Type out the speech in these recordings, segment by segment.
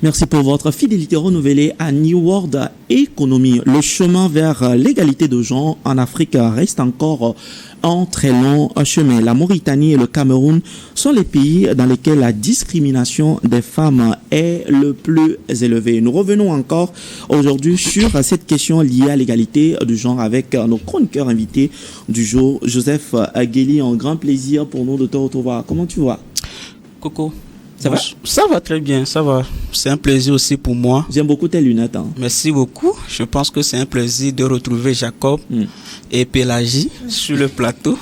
Merci pour votre fidélité renouvelée à New World Economy. Le chemin vers l'égalité de genre en Afrique reste encore un très long chemin. La Mauritanie et le Cameroun sont les pays dans lesquels la discrimination des femmes est le plus élevée. Nous revenons encore aujourd'hui sur cette question liée à l'égalité du genre avec nos chroniqueurs invités du jour. Joseph Guéli, un grand plaisir pour nous de te retrouver. Comment tu vas? Coco, ça va? Ça va très bien, ça va. C'est un plaisir aussi pour moi. J'aime beaucoup tes lunettes. Merci beaucoup. Je pense que c'est un plaisir de retrouver Jacob et Pélagie sur le plateau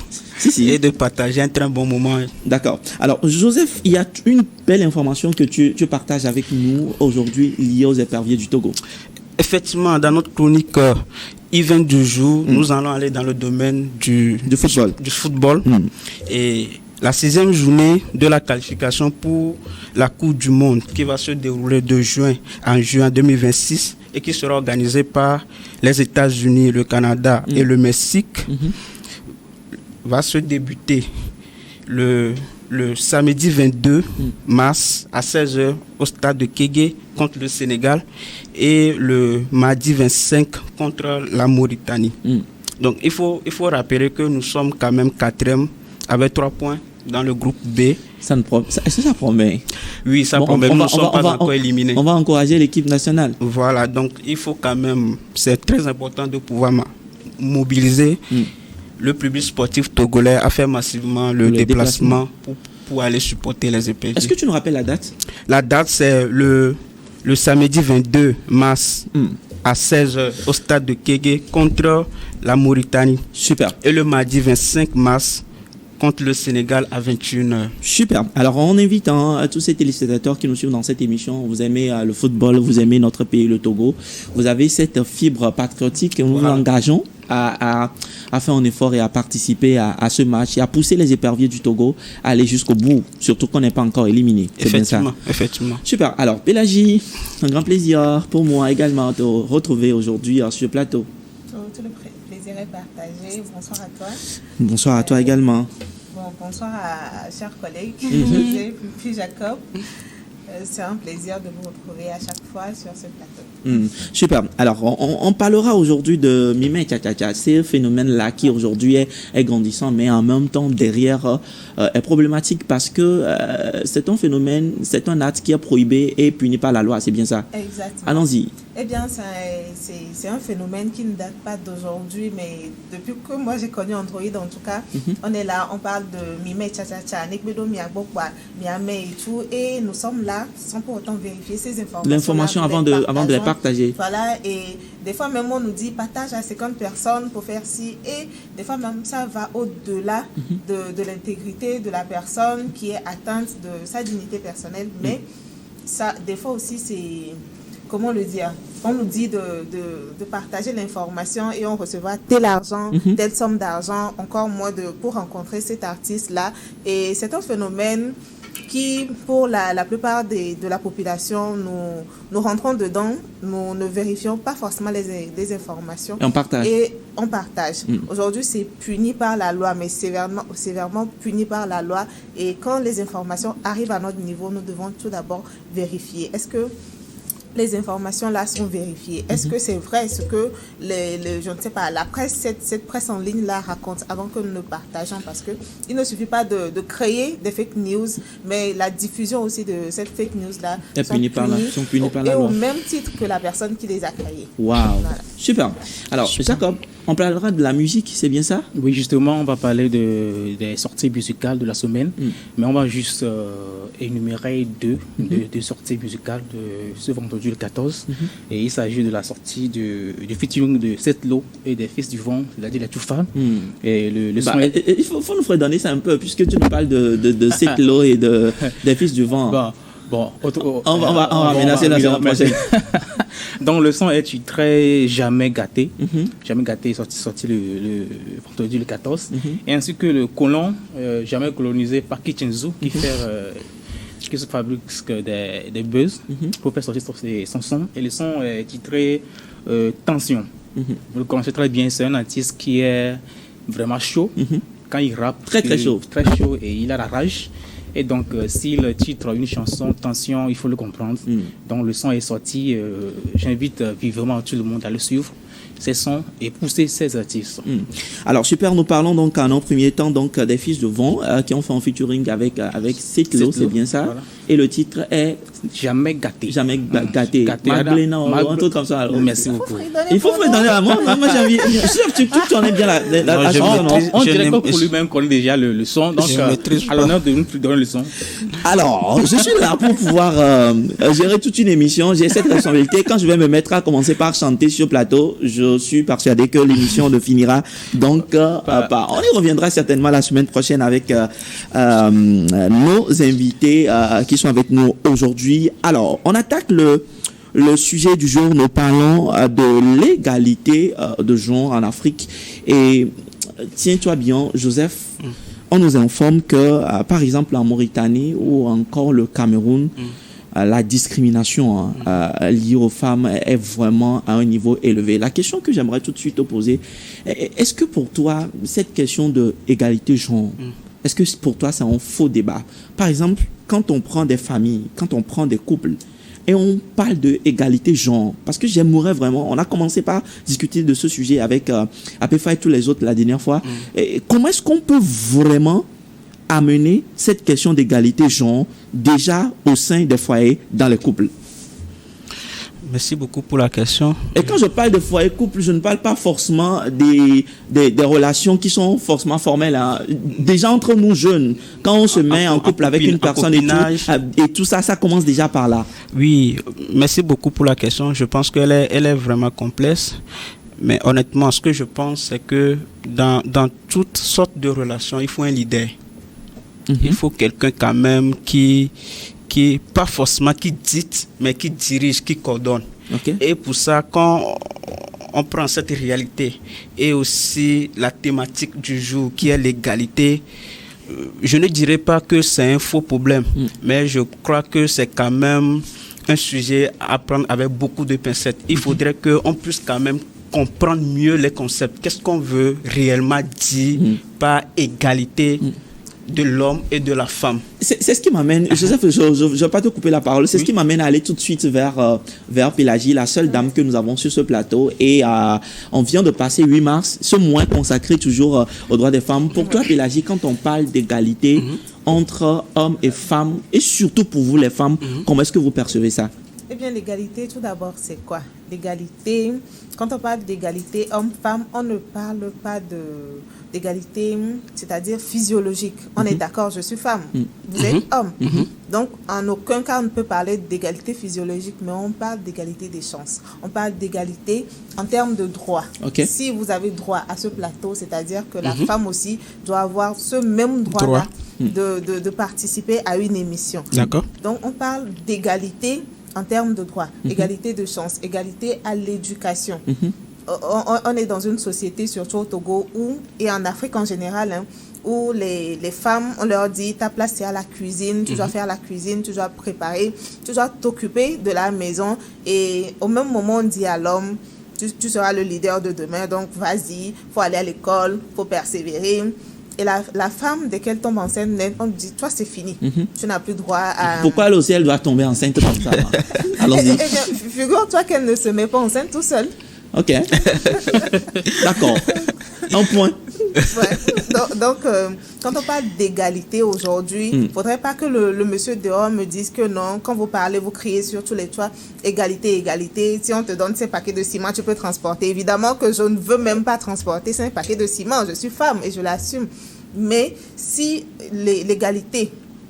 et de partager un très bon moment. D'accord. Alors, Joseph, il y a une belle information que tu partages avec nous aujourd'hui liée aux éperviers du Togo. Effectivement, dans notre chronique Event du jour, nous allons aller dans le domaine du football. Et la 6e journée de la qualification pour la Coupe du Monde qui va se dérouler de juin en juin 2026 et qui sera organisée par les États-Unis, le Canada et le Mexique va se débuter le samedi 22 mars à 16h au stade de Kégué contre le Sénégal et le mardi 25 contre la Mauritanie. Donc il faut rappeler que nous sommes quand même 4e avec 3 points dans le groupe B. Est-ce que ça promet? Oui, ça promet. Nous ne sommes pas encore éliminés. On va encourager l'équipe nationale. Voilà, donc il faut quand même, c'est très important de pouvoir mobiliser le public sportif togolais à faire massivement le déplacement pour aller supporter les éperviers. Est-ce que tu nous rappelles la date? La date, c'est le samedi 22 mars à 16h au stade de Kégué contre la Mauritanie. Super. Et le mardi 25 mars contre le Sénégal à 21h. Super. Alors, on invite à tous ces téléspectateurs qui nous suivent dans cette émission. Vous aimez le football, vous aimez notre pays, le Togo. Vous avez cette fibre patriotique et nous vous engageons à faire un effort et à participer à ce match et à pousser les éperviers du Togo à aller jusqu'au bout, surtout qu'on n'est pas encore éliminé. C'est bien ça. Effectivement. Super. Alors, Pélagie, un grand plaisir pour moi également de te retrouver aujourd'hui sur le plateau. Tout le plaisir est partagé. Bonsoir à toi. Bonsoir à toi également. Bonsoir à chers collègues, puis Jacob. C'est un plaisir de vous retrouver à chaque fois sur ce plateau. Super. Alors, on parlera aujourd'hui de Mimé Tcha-Tcha-Tcha. C'est un phénomène-là qui aujourd'hui est grandissant, mais en même temps derrière est problématique parce que c'est un phénomène, c'est un acte qui est prohibé et puni par la loi. C'est bien ça? Exactement. Allons-y. Eh bien, c'est un phénomène qui ne date pas d'aujourd'hui, mais depuis que moi j'ai connu Android, en tout cas, on est là, on parle de Mimé Tcha-Tcha-Tcha, Nekbedo Miabokwa, Miamé et tout, et nous sommes là sans pour autant vérifier ces informations. L'information avant de les partager. Voilà, et des fois même on nous dit partage à 50 personnes pour faire ci, et des fois même ça va au-delà de l'intégrité de la personne qui est atteinte de sa dignité personnelle, mais ça, des fois aussi c'est... Comment le dire? On nous dit de partager l'information et on recevra tel argent, telle somme d'argent, encore moins pour rencontrer cet artiste-là. Et c'est un phénomène qui, pour la plupart de la population, nous rentrons dedans, nous ne vérifions pas forcément les informations. Et on partage. Aujourd'hui, c'est puni par la loi, mais sévèrement puni par la loi. Et quand les informations arrivent à notre niveau, nous devons tout d'abord vérifier. Est-ce que les informations là sont vérifiées? Est-ce que c'est vrai ce que je ne sais pas, la presse, cette presse en ligne là raconte avant que nous ne partageons? Parce que il ne suffit pas de créer des fake news, mais la diffusion aussi de cette fake news là sont punis par la loi. Au même titre que la personne qui les a créées. Waouh, voilà. Super. Alors, Jacob, on parlera de la musique, c'est bien ça? Oui, justement, on va parler des sorties musicales de la semaine, mais on va juste énumérer deux sorties musicales de ce vendredi le 14. Et il s'agit de la sortie du featuring de Setlo et des Fils du Vent, c'est-à-dire les Toufan. Et le son il faut nous redonner ça un peu, puisque tu nous parles de Setlo et des Fils du Vent. Bon, on va aménager la semaine prochaine. Donc le son est titré Jamais gâté. Jamais gâté est sorti le vendredi le 14. Et ainsi que le colon Jamais colonisé par Kichenzu qui se fabrique des buzz pour faire sortir son son. Et le son est titré Tension. Vous le connaissez très bien, c'est un artiste qui est vraiment chaud. Quand il rappe, très chaud. Très chaud et il a la rage. Et donc, s'il titre une chanson Tension, il faut le comprendre. Donc, le son est sorti. J'invite vivement tout le monde à le suivre, ces sons, et pousser ces artistes. Alors, super, nous parlons donc en premier temps donc, des Fils de Vent qui ont fait un featuring avec Setlo, c'est bien ça. Voilà. Et le titre est Jamais gâté. Jamais gâté. Magdalena, un truc comme ça. Oh, merci beaucoup. Il faut donner à moi. Moi, j'ai envie. Tu connais bien la chanson. On dirait que pour lui-même connaît déjà le son. Donc, à l'honneur de nous donner le son. Alors, je suis là pour pouvoir gérer toute une émission. J'ai cette responsabilité. Quand je vais me mettre à commencer par chanter sur plateau, je suis persuadé que l'émission ne finira donc pas. On y reviendra certainement la semaine prochaine avec nos invités qui sont avec nous aujourd'hui. Alors, on attaque le sujet du jour. Nous parlons de l'égalité de genre en Afrique. Et tiens-toi bien, Joseph, on nous informe que, par exemple, en Mauritanie ou encore le Cameroun, la discrimination liée aux femmes est vraiment à un niveau élevé. La question que j'aimerais tout de suite te poser, est-ce que pour toi, cette question de égalité genre, est-ce que pour toi c'est un faux débat? Par exemple, quand on prend des familles, quand on prend des couples, et on parle de égalité genre, parce que j'aimerais vraiment, on a commencé par discuter de ce sujet avec Apefa et tous les autres la dernière fois, et comment est-ce qu'on peut vraiment amener cette question d'égalité genre déjà au sein des foyers dans les couples? Merci beaucoup pour la question. Et quand je parle de foyer couple, je ne parle pas forcément des relations qui sont forcément formelles. Hein. Déjà entre nous jeunes, quand on se met en couple avec une personne et tout ça, ça commence déjà par là. Oui, merci beaucoup pour la question. Je pense qu'elle est vraiment complexe. Mais honnêtement, ce que je pense, c'est que dans toutes sortes de relations, il faut un leader. Il faut quelqu'un quand même qui pas forcément qui dicte, mais qui dirige, qui coordonne. Et pour ça, quand on prend cette réalité et aussi la thématique du jour qui est l'égalité, je ne dirais pas que c'est un faux problème, mais je crois que c'est quand même un sujet à prendre avec beaucoup de pincettes. Il faudrait qu'on puisse quand même comprendre mieux les concepts. Qu'est-ce qu'on veut réellement dire par égalité de l'homme et de la femme. C'est ce qui m'amène, Joseph, je ne vais pas te couper la parole, c'est ce qui m'amène à aller tout de suite vers Pélagie, la seule dame que nous avons sur ce plateau, et on vient de passer 8 mars, ce mois consacré toujours aux droits des femmes. Pour toi, Pélagie, quand on parle d'égalité entre hommes et femmes, et surtout pour vous les femmes, comment est-ce que vous percevez ça? Eh bien, l'égalité, tout d'abord, c'est quoi? L'égalité, quand on parle d'égalité homme-femme, on ne parle pas d'égalité, c'est-à-dire physiologique. On est d'accord, je suis femme, vous êtes homme. Donc, en aucun cas, on ne peut parler d'égalité physiologique, mais on parle d'égalité des chances. On parle d'égalité en termes de droits. Si vous avez droit à ce plateau, c'est-à-dire que la femme aussi doit avoir ce même droit-là de participer à une émission. D'accord. Donc, on parle d'égalité en termes de droits, égalité de chance, égalité à l'éducation. On est dans une société, surtout au Togo, et en Afrique en général, où les femmes, on leur dit, ta place c'est à la cuisine, tu dois faire la cuisine, tu dois préparer, tu dois t'occuper de la maison. Et au même moment, on dit à l'homme, tu seras le leader de demain, donc vas-y, faut aller à l'école, faut persévérer. Et la femme, dès qu'elle tombe enceinte, on lui dit, toi, c'est fini. Tu n'as plus droit à... Pourquoi elle aussi, elle doit tomber enceinte comme ça? Allons-y. Figure-toi qu'elle ne se met pas enceinte tout seule. Ok. D'accord. Un point. Donc, quand on parle d'égalité aujourd'hui, il ne faudrait pas que le monsieur dehors me dise que non, quand vous parlez, vous criez sur tous les toits, égalité, égalité. Si on te donne ces paquets de ciment, tu peux transporter. Évidemment que je ne veux même pas transporter ces paquets de ciment. Je suis femme et je l'assume. Mais si l'égalité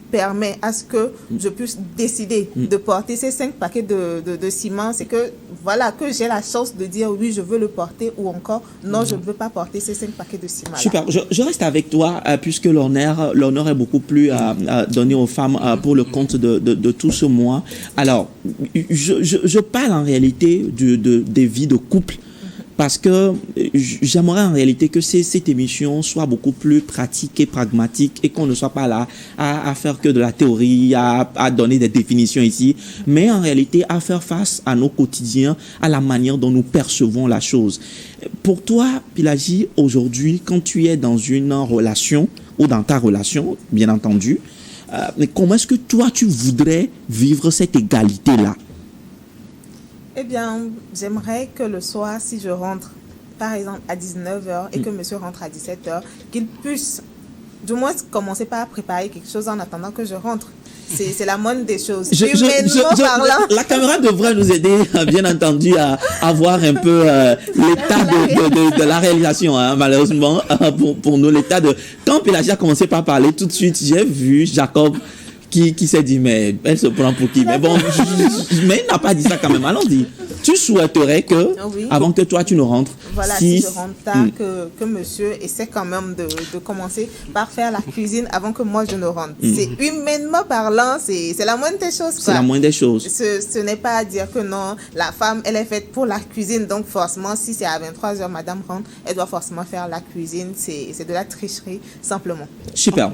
permet à ce que je puisse décider de porter ces 5 paquets de ciment, c'est que voilà, que j'ai la chance de dire oui, je veux le porter, ou encore non, je ne veux pas porter ces 5 paquets de ciment. Super, je reste avec toi puisque l'honneur est beaucoup plus donné aux femmes pour le compte de tout ce mois. Alors, je parle en réalité des vies de couple. Parce que j'aimerais en réalité que cette émission soit beaucoup plus pratique et pragmatique et qu'on ne soit pas là à faire que de la théorie, à donner des définitions ici, mais en réalité à faire face à nos quotidiens, à la manière dont nous percevons la chose. Pour toi, Pélagie, aujourd'hui, quand tu es dans une relation ou dans ta relation, bien entendu, Mais comment est-ce que toi, tu voudrais vivre cette égalité-là? Eh bien, j'aimerais que le soir, si je rentre, par exemple, à 19h et que monsieur rentre à 17h, qu'il puisse du moins commencer par préparer quelque chose en attendant que je rentre. C'est la moindre des choses. La caméra devrait nous aider, bien entendu, à voir un peu l'état de la réalisation, hein, malheureusement, pour nous, l'état de... Quand Pélagie a commencé par parler, tout de suite, j'ai vu Jacob qui s'est dit, mais elle se prend pour qui? Mais bon, mais il n'a pas dit ça quand même. Allons-y. Tu souhaiterais que, avant que toi tu ne rentres, voilà, si je rentre tard, que monsieur essaie quand même de commencer par faire la cuisine avant que moi je ne rentre. C'est humainement parlant, c'est la moindre des choses. C'est la moindre des choses. Ce n'est pas à dire que non, la femme, elle est faite pour la cuisine, donc forcément, si c'est à 23h, madame rentre, elle doit forcément faire la cuisine. C'est de la tricherie, simplement. Super.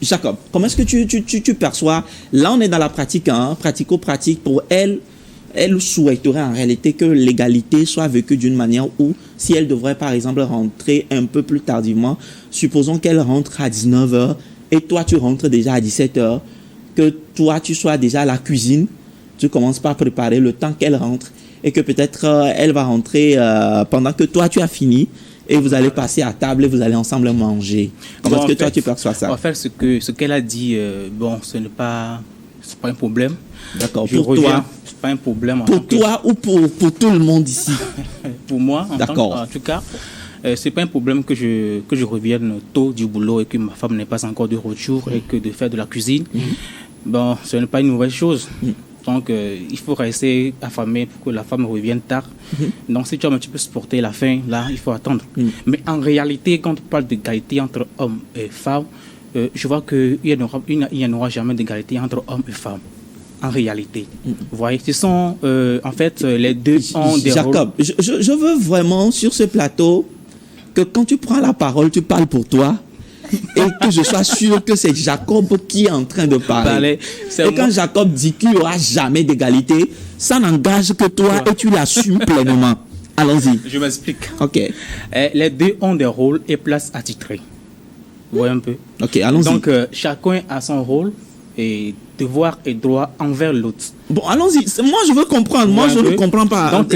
Jacob, comment est-ce que tu perçois, là on est dans la pratique, hein, pratico-pratique, pour elle souhaiterait en réalité que l'égalité soit vécue d'une manière où, si elle devrait par exemple rentrer un peu plus tardivement, supposons qu'elle rentre à 19h et toi tu rentres déjà à 17h, que toi tu sois déjà à la cuisine, tu commences par préparer le temps qu'elle rentre et que peut-être elle va rentrer pendant que toi tu as fini. Et vous allez passer à table et vous allez ensemble manger. Comment est-ce que toi tu perçois ça? En fait, ce qu'elle a dit, ce n'est pas un problème. D'accord. Pour toi, c'est pas un problème. Pour toi ou pour tout le monde ici? Pour moi, en tout cas, c'est pas un problème que je revienne tôt du boulot et que ma femme n'ait pas encore de retour et que de faire de la cuisine. Bon, ce n'est pas une mauvaise chose. Donc, il faut rester affamé pour que la femme revienne tard. Donc, si tu as un petit peu supporté la faim, là, il faut attendre. Mais en réalité, quand on parle d'égalité entre hommes et femmes, je vois qu'il n'y en aura jamais d'égalité entre hommes et femmes. En réalité. Vous voyez, ce sont, en fait, les deux ont des Jacob, rôles. je veux vraiment, sur ce plateau, que quand tu prends la parole, tu parles pour toi. Et que je sois sûr que c'est Jacob qui est en train de parler. Et quand Jacob dit qu'il n'y aura jamais d'égalité, ça n'engage que toi et tu l'assumes pleinement. Allons-y. Je m'explique. Ok. Les deux ont des rôles et places attitrées. Vous voyez un peu. Ok, allons-y. Donc, chacun a son rôle et devoir et droit envers l'autre. Bon, allons-y. Moi, je veux comprendre. Moi, je ne comprends pas. Donc,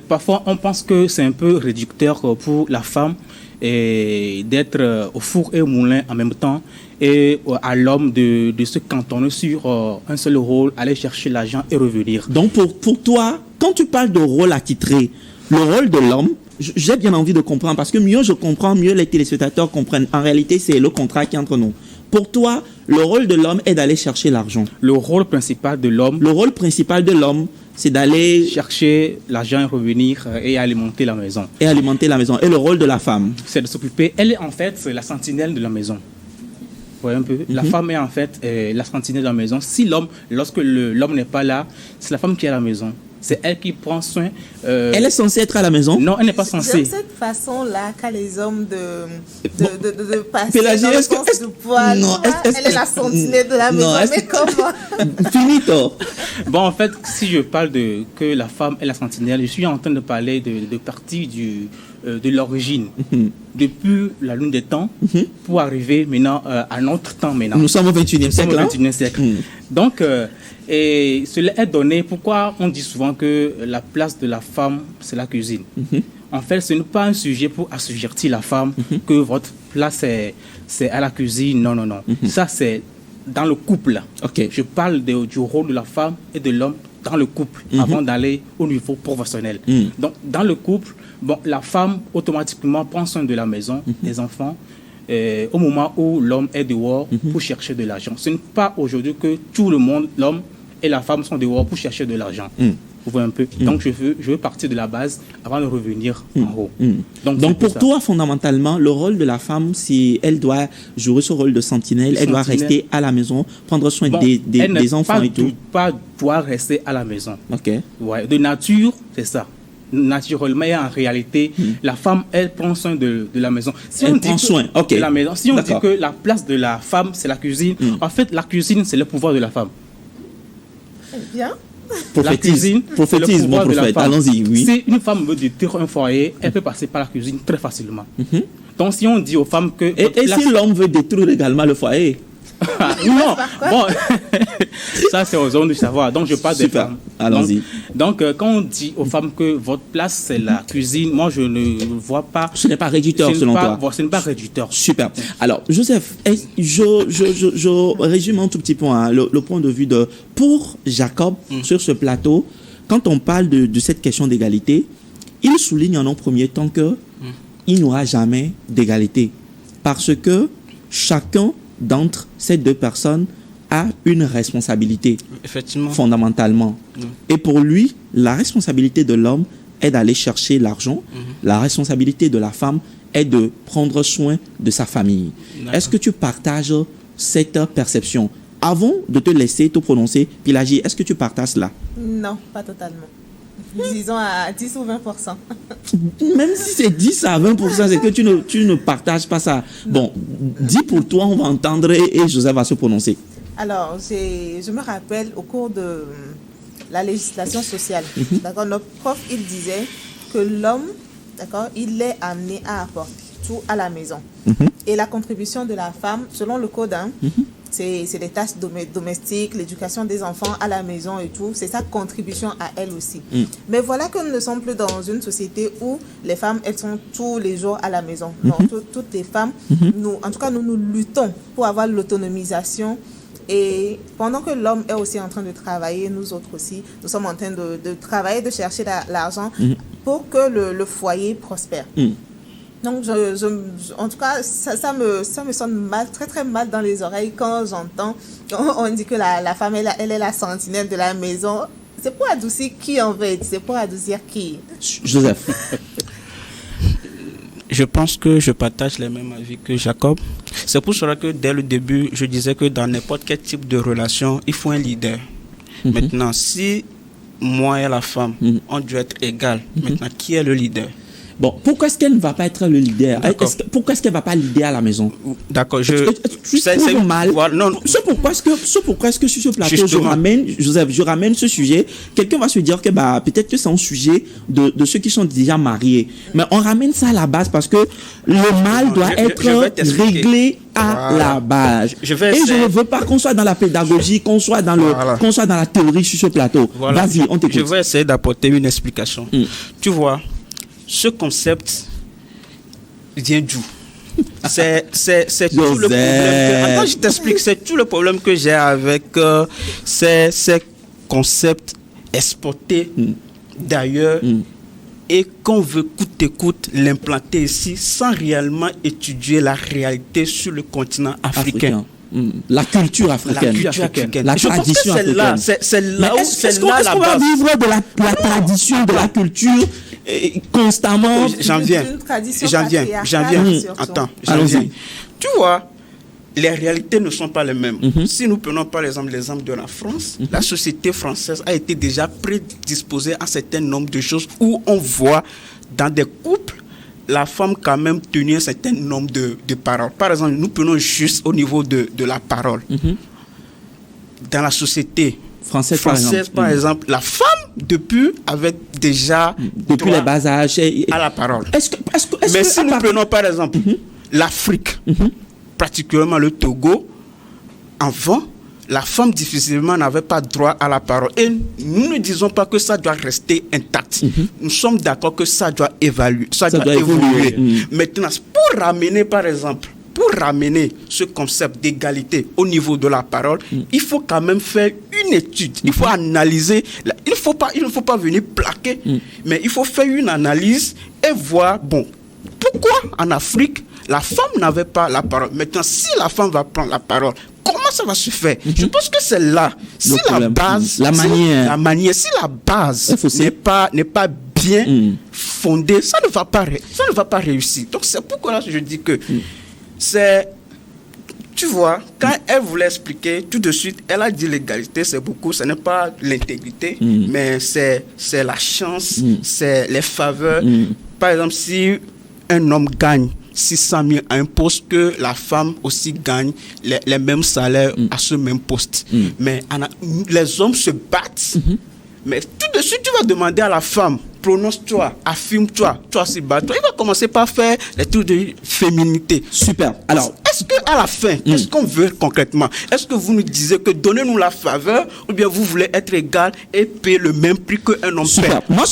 parfois, on pense que c'est un peu réducteur pour la femme et d'être au four et au moulin en même temps et à l'homme de se cantonner sur un seul rôle, aller chercher l'argent et revenir. Donc pour toi, quand tu parles de rôle attitré, le rôle de l'homme, j'ai bien envie de comprendre parce que mieux je comprends, mieux les téléspectateurs comprennent. En réalité, c'est le contrat qui est entre nous. Pour toi, le rôle de l'homme est d'aller chercher l'argent. Le rôle principal de l'homme, c'est d'aller chercher l'argent et revenir et alimenter la maison. Et le rôle de la femme, c'est de s'occuper. Elle est en fait la sentinelle de la maison. Vous voyez un peu. La femme est en fait la sentinelle de la maison. Si lorsque l'homme n'est pas là, c'est la femme qui est à la maison. C'est elle qui prend soin. Elle est censée être à la maison? Non, elle n'est pas censée. De cette façon-là qu'a les hommes de passer Pélagie, dans le sens du poil. Non, elle est la sentinelle de la maison. Mais comment? Finito. Bon, en fait, si je parle que la femme est la sentinelle, je suis en train de parler de partie de l'origine. Depuis la lune des temps pour arriver maintenant à notre temps maintenant. Nous sommes au 21e siècle. Donc, et cela est donné. Pourquoi on dit souvent que la place de la femme, c'est la cuisine? En fait, ce n'est pas un sujet pour assujettir la femme que votre place c'est à la cuisine. Non. Ça, c'est dans le couple. Okay. Je parle du rôle de la femme et de l'homme dans le couple avant d'aller au niveau professionnel. Donc, dans le couple, la femme automatiquement prend soin de la maison, des enfants, au moment où l'homme est dehors pour chercher de l'argent. Ce n'est pas aujourd'hui que tout le monde, l'homme et la femme sont dehors pour chercher de l'argent. Vous voyez un peu. Donc, je veux partir de la base avant de revenir en haut. Donc pour toi, fondamentalement, le rôle de la femme, si elle doit jouer ce rôle de sentinelle, elle doit rester à la maison, prendre soin des enfants et tout. Pas doit rester à la maison. Ok. Ouais. De nature, c'est ça. Naturellement et en réalité, la femme, elle prend soin de la maison. Si elle prend soin, ok. De la maison. Si on dit que la place de la femme, c'est la cuisine, en fait, la cuisine, c'est le pouvoir de la femme. Bien. Prophétise, mon prophète. Allons-y, oui. Si une femme veut détruire un foyer, elle peut passer par la cuisine très facilement. Donc, si on dit aux femmes que... Et si l'homme veut détruire également le foyer? Non, bon, ça c'est aux hommes de savoir. Donc je parle des femmes. Allons-y. Donc quand on dit aux femmes que votre place c'est la cuisine, moi je ne vois pas. Ce n'est pas réducteur selon toi. Ce n'est pas réducteur. Super. Alors Joseph, je résume un tout petit peu le point de vue pour Jacob sur ce plateau. Quand on parle de cette question d'égalité, il souligne en un premier temps que il n'y aura jamais d'égalité parce que chacun d'entre ces deux personnes a une responsabilité, effectivement, fondamentalement. Et pour lui, la responsabilité de l'homme est d'aller chercher l'argent. La responsabilité de la femme est de prendre soin de sa famille. Est-ce que tu partages cette perception? Avant de te laisser te prononcer, Pilagie, est-ce que tu partages cela? Non, pas totalement. Disons à 10 ou 20%. Même si c'est 10 à 20%, c'est que tu ne partages pas ça. Bon, dis pour toi, on va entendre et Joseph va se prononcer. Alors, je me rappelle au cours de la législation sociale, d'accord, notre prof, il disait que l'homme, d'accord, il est amené à apporter tout à la maison. Et la contribution de la femme, selon le code, c'est les tâches domestiques, l'éducation des enfants à la maison et tout. C'est sa contribution à elle aussi. Mais voilà que nous ne sommes plus dans une société où les femmes, elles sont tous les jours à la maison. Non, toutes les femmes, en tout cas, nous luttons pour avoir l'autonomisation. Et pendant que l'homme est aussi en train de travailler, nous autres aussi, nous sommes en train de travailler, de chercher l'argent pour que le foyer prospère. Donc, en tout cas, ça me sonne mal, très très mal dans les oreilles quand j'entends, on dit que la femme, elle est la sentinelle de la maison. C'est pour adoucir qui en fait? C'est pour adoucir qui? Joseph. Je pense que je partage les mêmes avis que Jacob. C'est pour cela que dès le début, je disais que dans n'importe quel type de relation, il faut un leader. Maintenant, si moi et la femme, on doit être égal, maintenant, qui est le leader? Bon, pourquoi est-ce qu'elle ne va pas être le leader? Pourquoi est-ce qu'elle ne va pas leader à la maison? D'accord, c'est mal. Voilà, non. C'est pourquoi est-ce que sur ce plateau, je ramène ce sujet. Quelqu'un va se dire que peut-être que c'est un sujet de ceux qui sont déjà mariés. Mais on ramène ça à la base parce que le mal doit être réglé à la base. Et je ne veux pas qu'on soit dans la pédagogie, qu'on soit dans la théorie sur ce plateau. Voilà. Vas-y, on t'écoute. Je vais essayer d'apporter une explication. Tu vois, ce concept vient d'où? C'est tout le problème. Attends, je t'explique. C'est tout le problème que j'ai avec ces concepts exportés d'ailleurs et qu'on veut coûte que coûte l'implanter ici sans réellement étudier la réalité sur le continent africain. La culture africaine. La tradition africaine. C'est là où est-ce qu'on va vivre de la tradition, de la culture constamment? J'en viens. Attends, allons-y. Tu vois, les réalités ne sont pas les mêmes. Si nous prenons par exemple l'exemple de la France, la société française a été déjà prédisposée à un certain nombre de choses où on voit dans des couples la femme quand même tenir un certain nombre de paroles. Par exemple, nous prenons juste au niveau de la parole. Dans la société française par exemple, la femme avait déjà depuis les bas âges à la parole. Mais si nous prenons par exemple l'Afrique, particulièrement le Togo, avant, la femme difficilement n'avait pas droit à la parole. Et nous ne disons pas que ça doit rester intact. Nous sommes d'accord que ça doit évoluer. Maintenant, pour ramener par exemple, ce concept d'égalité au niveau de la parole, il faut quand même faire une étude. Il faut analyser. Il ne faut pas venir plaquer, mais il faut faire une analyse et voir, pourquoi en Afrique, la femme n'avait pas la parole. Maintenant, si la femme va prendre la parole, comment ça va se faire? Je pense que c'est là. Si la base, si la base n'est pas bien fondée, ça ne va pas réussir. Donc c'est pourquoi je dis que tu vois, quand elle voulait expliquer, tout de suite, elle a dit l'égalité, c'est beaucoup, ce n'est pas l'intégrité, mais c'est la chance, c'est les faveurs. Par exemple, si un homme gagne 600 000 à un poste, que la femme aussi gagne les mêmes salaires à ce même poste. Mais les hommes se battent. Mais tout de suite, tu vas demander à la femme, prononce-toi, affirme-toi, toi aussi bats-toi. Il va commencer par faire les trucs de féminité. Super. Alors, est-ce qu'à la fin, qu'est-ce qu'on veut concrètement? Est-ce que vous nous disiez que donnez-nous la faveur ou bien vous voulez être égal et payer le même prix qu'un homme Super. paie? Moi,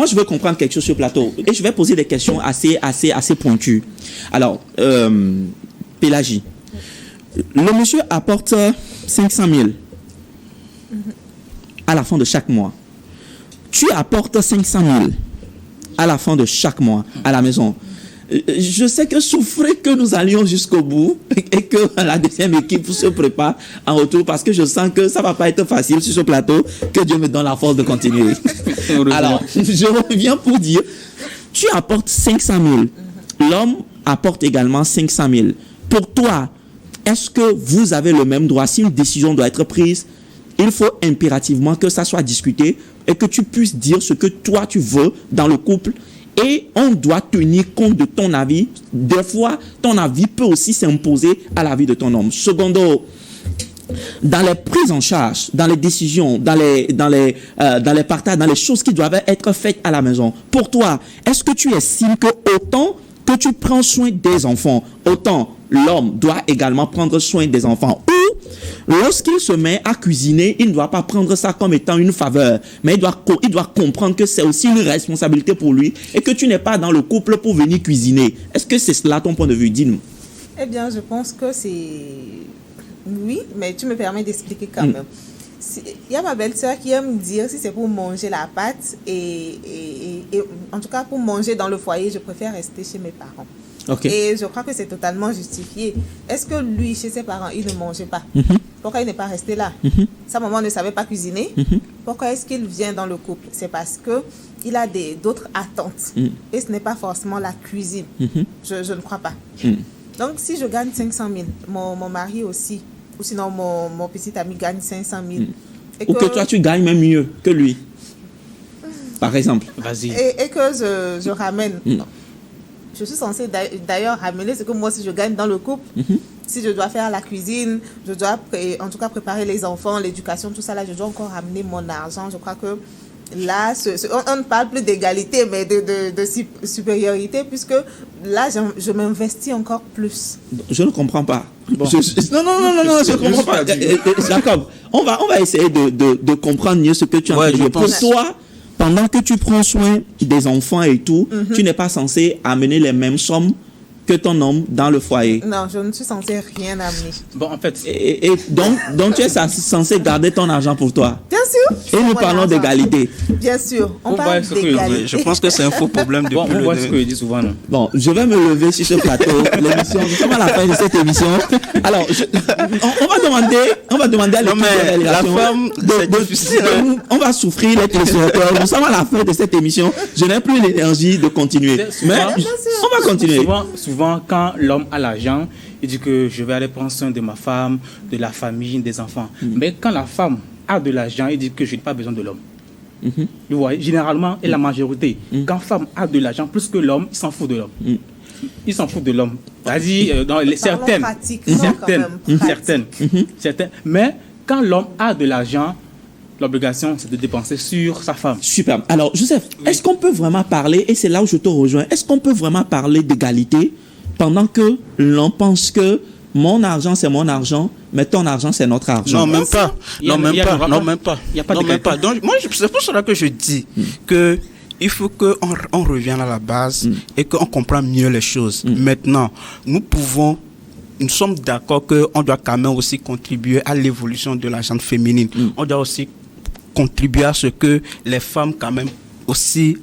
je veux comprendre quelque chose sur le plateau et je vais poser des questions assez pointues. Alors, Pélagie, le monsieur apporte 500 000 à la fin de chaque mois. Tu apportes 500 000 à la fin de chaque mois à la maison. Je sais que souffrez que nous allions jusqu'au bout et que la deuxième équipe se prépare en retour parce que je sens que ça va pas être facile sur ce plateau. Que Dieu me donne la force de continuer. Alors, je reviens pour dire, tu apportes 500 000. L'homme apporte également 500 000. Pour toi, est-ce que vous avez le même droit? Si une décision doit être prise, il faut impérativement que ça soit discuté et que tu puisses dire ce que toi tu veux dans le couple. Et on doit tenir compte de ton avis. Des fois, ton avis peut aussi s'imposer à l'avis de ton homme. Secondo, dans les prises en charge, dans les décisions, dans les partages, dans les choses qui doivent être faites à la maison, pour toi, est-ce que tu estimes que autant que tu prends soin des enfants, autant l'homme doit également prendre soin des enfants? Ou lorsqu'il se met à cuisiner, il ne doit pas prendre ça comme étant une faveur, mais il doit comprendre que c'est aussi une responsabilité pour lui et que tu n'es pas dans le couple pour venir cuisiner. Est-ce que c'est cela ton point de vue? Dis-nous. Eh bien, je pense que c'est... Oui, mais tu me permets d'expliquer quand même. Il y a ma belle-sœur qui aime dire si c'est pour manger la pâte et en tout cas pour manger dans le foyer, je préfère rester chez mes parents. Okay. Et je crois que c'est totalement justifié. Est-ce que lui, chez ses parents, il ne mangeait pas? Pourquoi il n'est pas resté là? Sa maman ne savait pas cuisiner. Pourquoi est-ce qu'il vient dans le couple? C'est parce qu'il a d'autres attentes. Et ce n'est pas forcément la cuisine. Je ne crois pas. Donc, si je gagne 500 000, mon mari aussi, ou sinon mon petit ami gagne 500 000. Ou que toi, tu gagnes même mieux que lui. Par exemple. Vas-y. Et que je ramène... Je suis censée d'ailleurs ramener ce que moi, si je gagne dans le couple, si je dois faire la cuisine, je dois en tout cas préparer les enfants, l'éducation, tout ça, là, je dois encore ramener mon argent. Je crois que là, on ne parle plus d'égalité, mais de supériorité, puisque là, je m'investis encore plus. Je ne comprends pas. Bon. Non, je ne comprends pas. Jacob, on va essayer de comprendre mieux ce que tu as entendu. Pour toi, pendant que tu prends soin des enfants et tout, tu n'es pas censé amener les mêmes sommes que ton homme dans le foyer. Non, je ne suis censée rien amener. Bon, en fait... Et donc tu es censé garder ton argent pour toi. Bien sûr. Et nous parlons d'égalité. Bien sûr, on parle d'égalité. Je pense que c'est un faux problème depuis on voit ce que je dis souvent. Non? Bon, je vais me lever sur ce plateau. L'émission, nous sommes à la fin de cette émission. Alors, on va demander à l'équipe de délégation. La femme, c'est difficile. On va souffrir les téléspectateurs. Nous sommes à la fin de cette émission. Je n'ai plus l'énergie de continuer. Mais on va continuer. Souvent, quand l'homme a l'argent, il dit que je vais aller prendre soin de ma femme, de la famille, des enfants. Mais quand la femme a de l'argent, il dit que je n'ai pas besoin de l'homme. Vous voyez, généralement, et la majorité, quand la femme a de l'argent plus que l'homme, il s'en fout de l'homme. Il s'en fout de l'homme. Vas-y, dans certaines. Mais quand l'homme a de l'argent, l'obligation, c'est de dépenser sur sa femme. Super. Alors, Joseph, est-ce qu'on peut vraiment parler, et c'est là où je te rejoins, est-ce qu'on peut vraiment parler d'égalité pendant que l'on pense que mon argent, c'est mon argent, mais ton argent, c'est notre argent? Non, même pas. Non, même pas. Il n'y a pas de Donc, moi, c'est pour cela que je dis que il faut qu'on revienne à la base et qu'on comprenne mieux les choses. Maintenant, nous sommes d'accord qu'on doit quand même aussi contribuer à l'évolution de la gente féminine. On doit aussi contribuer à ce que les femmes quand même aussi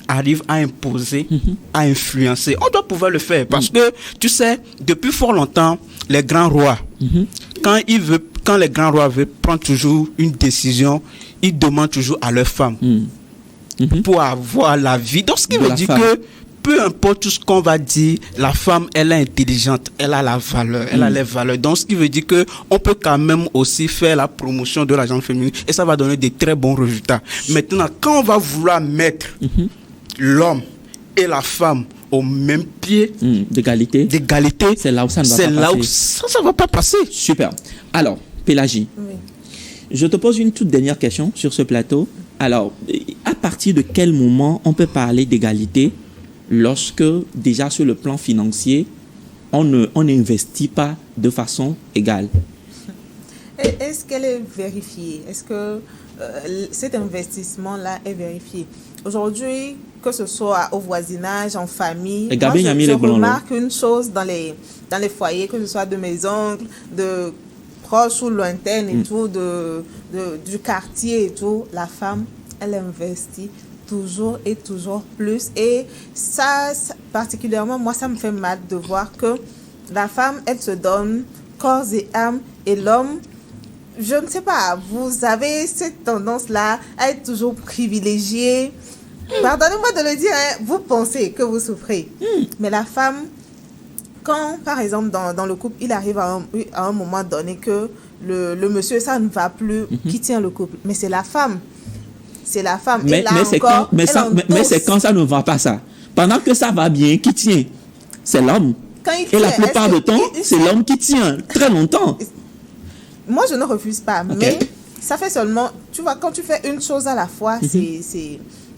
arrivent à imposer, à influencer. On doit pouvoir le faire parce que, tu sais, depuis fort longtemps, les grands rois, quand les grands rois veulent prendre toujours une décision, ils demandent toujours à leurs femmes pour avoir la vie. Donc, ce qui veut dire que peu importe tout ce qu'on va dire, la femme, elle est intelligente, elle a la valeur, elle a les valeurs. Donc, ce qui veut dire que on peut quand même aussi faire la promotion de la gente féminine et ça va donner des très bons résultats. Maintenant, quand on va vouloir mettre l'homme et la femme au même pied d'égalité, c'est là où ça ne va pas passer. Ça va pas passer. Super. Alors, Pélagie, je te pose une toute dernière question sur ce plateau. Alors, à partir de quel moment on peut parler d'égalité lorsque, déjà sur le plan financier, on n'investit pas de façon égale. Est-ce qu'elle est vérifiée? Est-ce que cet investissement-là est vérifié? Aujourd'hui, que ce soit au voisinage, en famille, moi, je remarque une chose dans les foyers, que ce soit de mes oncles, de proches ou lointaines et tout, du quartier et tout, la femme, elle investit toujours et toujours plus. Et ça, particulièrement, moi, ça me fait mal de voir que la femme, elle se donne corps et âme, et l'homme, je ne sais pas, vous avez cette tendance-là à être toujours privilégié. Pardonnez-moi de le dire, hein, vous pensez que vous souffrez. Mais la femme, quand, par exemple, dans le couple, il arrive à un moment donné que le monsieur, ça ne va plus, qui tient le couple. Mais c'est la femme. C'est la femme. Mais c'est quand ça ne va pas, ça. Pendant que ça va bien, qui tient? C'est l'homme. Et la plupart du temps, c'est l'homme qui tient très longtemps. Moi, je ne refuse pas, mais ça fait seulement, tu vois, quand tu fais une chose à la fois,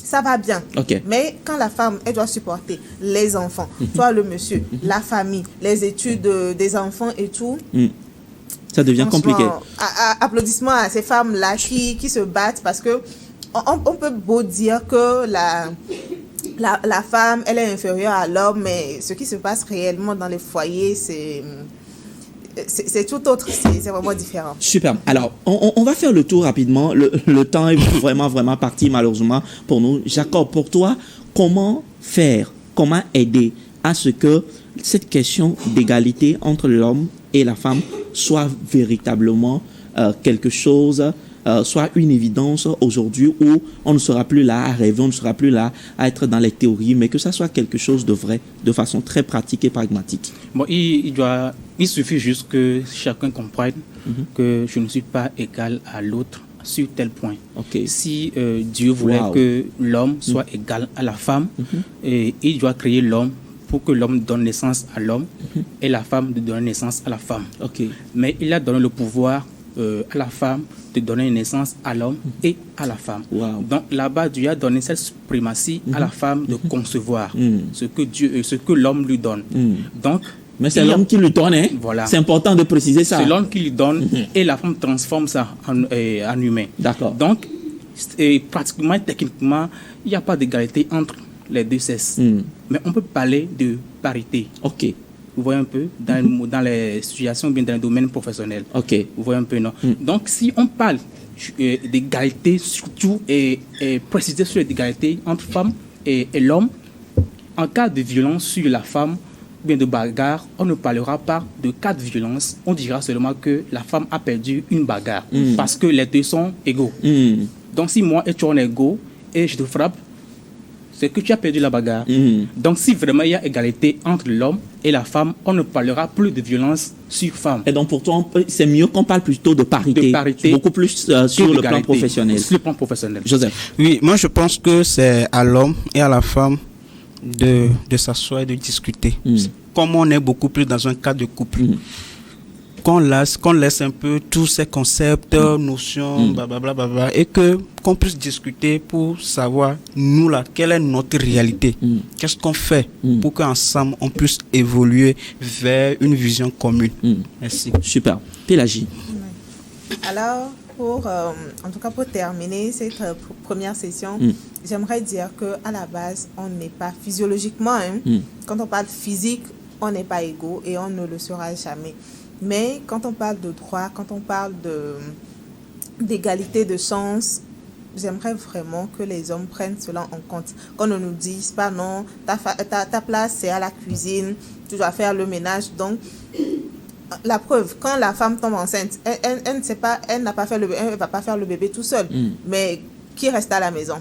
ça va bien. Mais quand la femme, elle doit supporter les enfants, toi, le monsieur, la famille, les études des enfants et tout, ça devient compliqué. Applaudissements à ces femmes-là qui se battent, parce que on peut beau dire que la femme, elle est inférieure à l'homme, mais ce qui se passe réellement dans les foyers, c'est tout autre, c'est vraiment différent. Super. Alors, on va faire le tour rapidement. Le temps est vraiment, vraiment parti, malheureusement, pour nous. Jacob, pour toi, comment faire, comment aider à ce que cette question d'égalité entre l'homme et la femme soit véritablement quelque chose, soit une évidence aujourd'hui, où on ne sera plus là à rêver, on ne sera plus là à être dans les théories, mais que ça soit quelque chose de vrai, de façon très pratique et pragmatique. Bon, il suffit juste que chacun comprenne que je ne suis pas égal à l'autre sur tel point. Si Dieu voulait que l'homme soit égal à la femme, et il doit créer l'homme pour que l'homme donne naissance à l'homme et la femme de donner naissance à la femme. Mais il a donné le pouvoir à la femme de donner naissance à l'homme et à la femme. Donc là-bas, Dieu a donné cette suprématie à la femme de concevoir ce que l'homme lui donne. Donc, mais c'est l'homme qui lui donne, hein? Voilà. C'est important de préciser ça. C'est l'homme qui lui donne et la femme transforme ça en humain. D'accord. Donc, pratiquement, techniquement, il n'y a pas d'égalité entre les deux sexes. Mais on peut parler de parité. Vous voyez un peu, dans les situations, bien dans le domaine professionnel. Vous voyez un peu, non? Donc, si on parle d'égalité, surtout, et préciser sur l'égalité entre femmes et l'homme, en cas de violence sur la femme, bien de bagarre, on ne parlera pas de cas de violence. On dira seulement que la femme a perdu une bagarre parce que les deux sont égaux. Donc, si moi et toi on est égaux et je te frappe, c'est que tu as perdu la bagarre. Donc, si vraiment il y a égalité entre l'homme et la femme, on ne parlera plus de violence sur femme. Et donc, pour toi, c'est mieux qu'on parle plutôt de parité. Beaucoup plus sur le plan professionnel. Sur le plan professionnel. Joseph. Oui, moi, je pense que c'est à l'homme et à la femme de s'asseoir et de discuter. Comme on est beaucoup plus dans un cadre de couple. Qu'on laisse un peu tous ces concepts, notions, blablabla, et qu'on puisse discuter pour savoir, nous là, quelle est notre réalité. Qu'est-ce qu'on fait pour qu'ensemble, on puisse évoluer vers une vision commune. Merci. Super. Pélagie. Alors, en tout cas pour terminer cette première session, j'aimerais dire qu'à la base, on n'est pas physiologiquement, quand on parle physique, on n'est pas égaux et on ne le sera jamais. Mais quand on parle de droit, quand on parle d'égalité de chance, j'aimerais vraiment que les hommes prennent cela en compte. Qu'on ne nous dise pas non, ta place c'est à la cuisine, tu dois faire le ménage. Donc, la preuve, quand la femme tombe enceinte, elle ne sait pas, elle n'a pas fait elle ne va pas faire le bébé tout seul. Mais qui reste à la maison?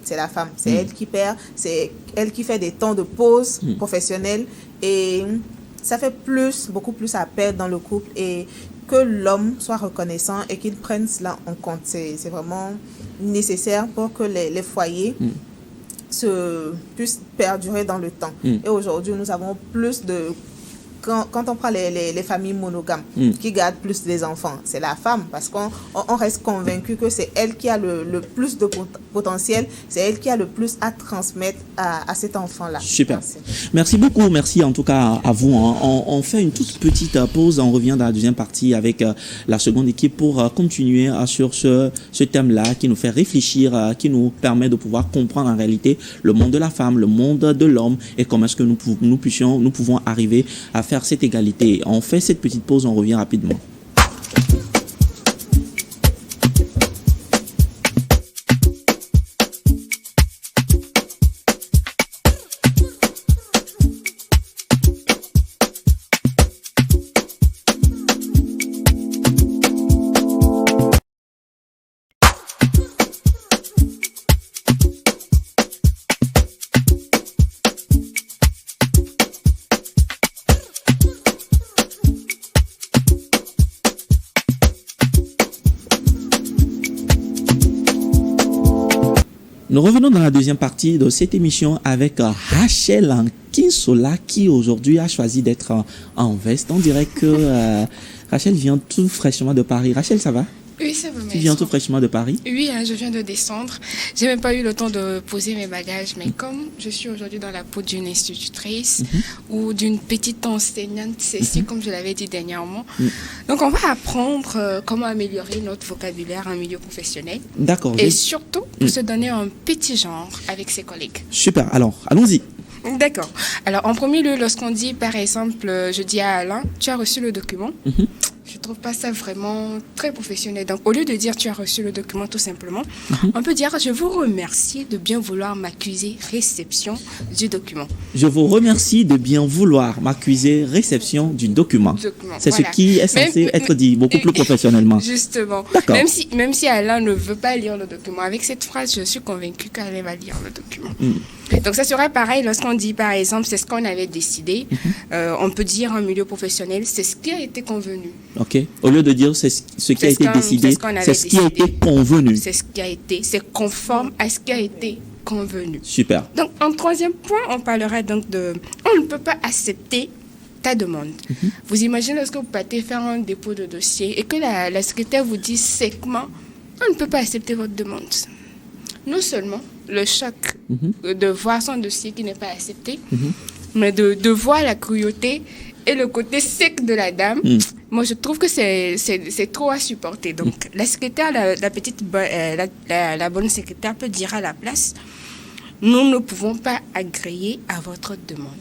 C'est la femme. C'est elle qui perd, c'est elle qui fait des temps de pause professionnelle. Et ça fait beaucoup plus à perdre dans le couple, et que l'homme soit reconnaissant et qu'il prenne cela en compte. C'est vraiment nécessaire pour que les foyers puissent perdurer dans le temps. Et aujourd'hui, nous avons plus quand on prend les familles monogames, qui gardent plus les enfants, c'est la femme, parce qu'on reste convaincu que c'est elle qui a le plus de potentiel, c'est elle qui a le plus à transmettre à cet enfant-là. Super. Merci beaucoup, merci en tout cas à vous. On fait une toute petite pause, on revient dans la deuxième partie avec la seconde équipe pour continuer sur ce thème-là qui nous fait réfléchir, qui nous permet de pouvoir comprendre en réalité le monde de la femme, le monde de l'homme et comment est-ce que nous pouvons arriver à faire cette égalité. On fait cette petite pause, on revient rapidement. Nous revenons dans la deuxième partie de cette émission avec Rachel Kinsola qui aujourd'hui a choisi d'être en veste. On dirait que Rachel vient tout fraîchement de Paris. Rachel, ça va? Oui, ça va. Tu viens tout fraîchement de Paris? Oui, je viens de descendre. J'ai même pas eu le temps de poser mes bagages, mais comme je suis aujourd'hui dans la peau d'une institutrice ou d'une petite enseignante, c'est comme je l'avais dit dernièrement. Donc, on va apprendre comment améliorer notre vocabulaire en milieu professionnel. D'accord. Et surtout, pour se donner un petit genre avec ses collègues. Super. Alors, allons-y. D'accord. Alors, en premier lieu, lorsqu'on dit, par exemple, je dis à Alain, tu as reçu le document. Je trouve pas ça vraiment très professionnel. Donc, au lieu de dire tu as reçu le document tout simplement, on peut dire je vous remercie de bien vouloir m'accuser réception du document. Je vous remercie de bien vouloir m'accuser réception du document. C'est voilà. Ce qui est censé être dit beaucoup plus professionnellement. Justement. D'accord. Même si Alain ne veut pas lire le document, avec cette phrase, je suis convaincue qu'Alain va lire le document. Donc, ça serait pareil lorsqu'on dit, par exemple, c'est ce qu'on avait décidé. On peut dire en milieu professionnel, c'est ce qui a été convenu. OK. Au lieu de dire c'est ce qui a été décidé, c'est ce qui a été convenu. C'est ce qui a été, c'est conforme à ce qui a été convenu. Super. Donc, en troisième point, on parlera donc de, on ne peut pas accepter ta demande. Vous imaginez lorsque vous partez faire un dépôt de dossier et que la secrétaire vous dit séquement, on ne peut pas accepter votre demande. Non seulement le choc de voir son dossier qui n'est pas accepté, mais de voir la cruauté et le côté sec de la dame. Moi, je trouve que c'est trop à supporter. Donc, la secrétaire, la bonne secrétaire peut dire à la place, nous ne pouvons pas agréer à votre demande.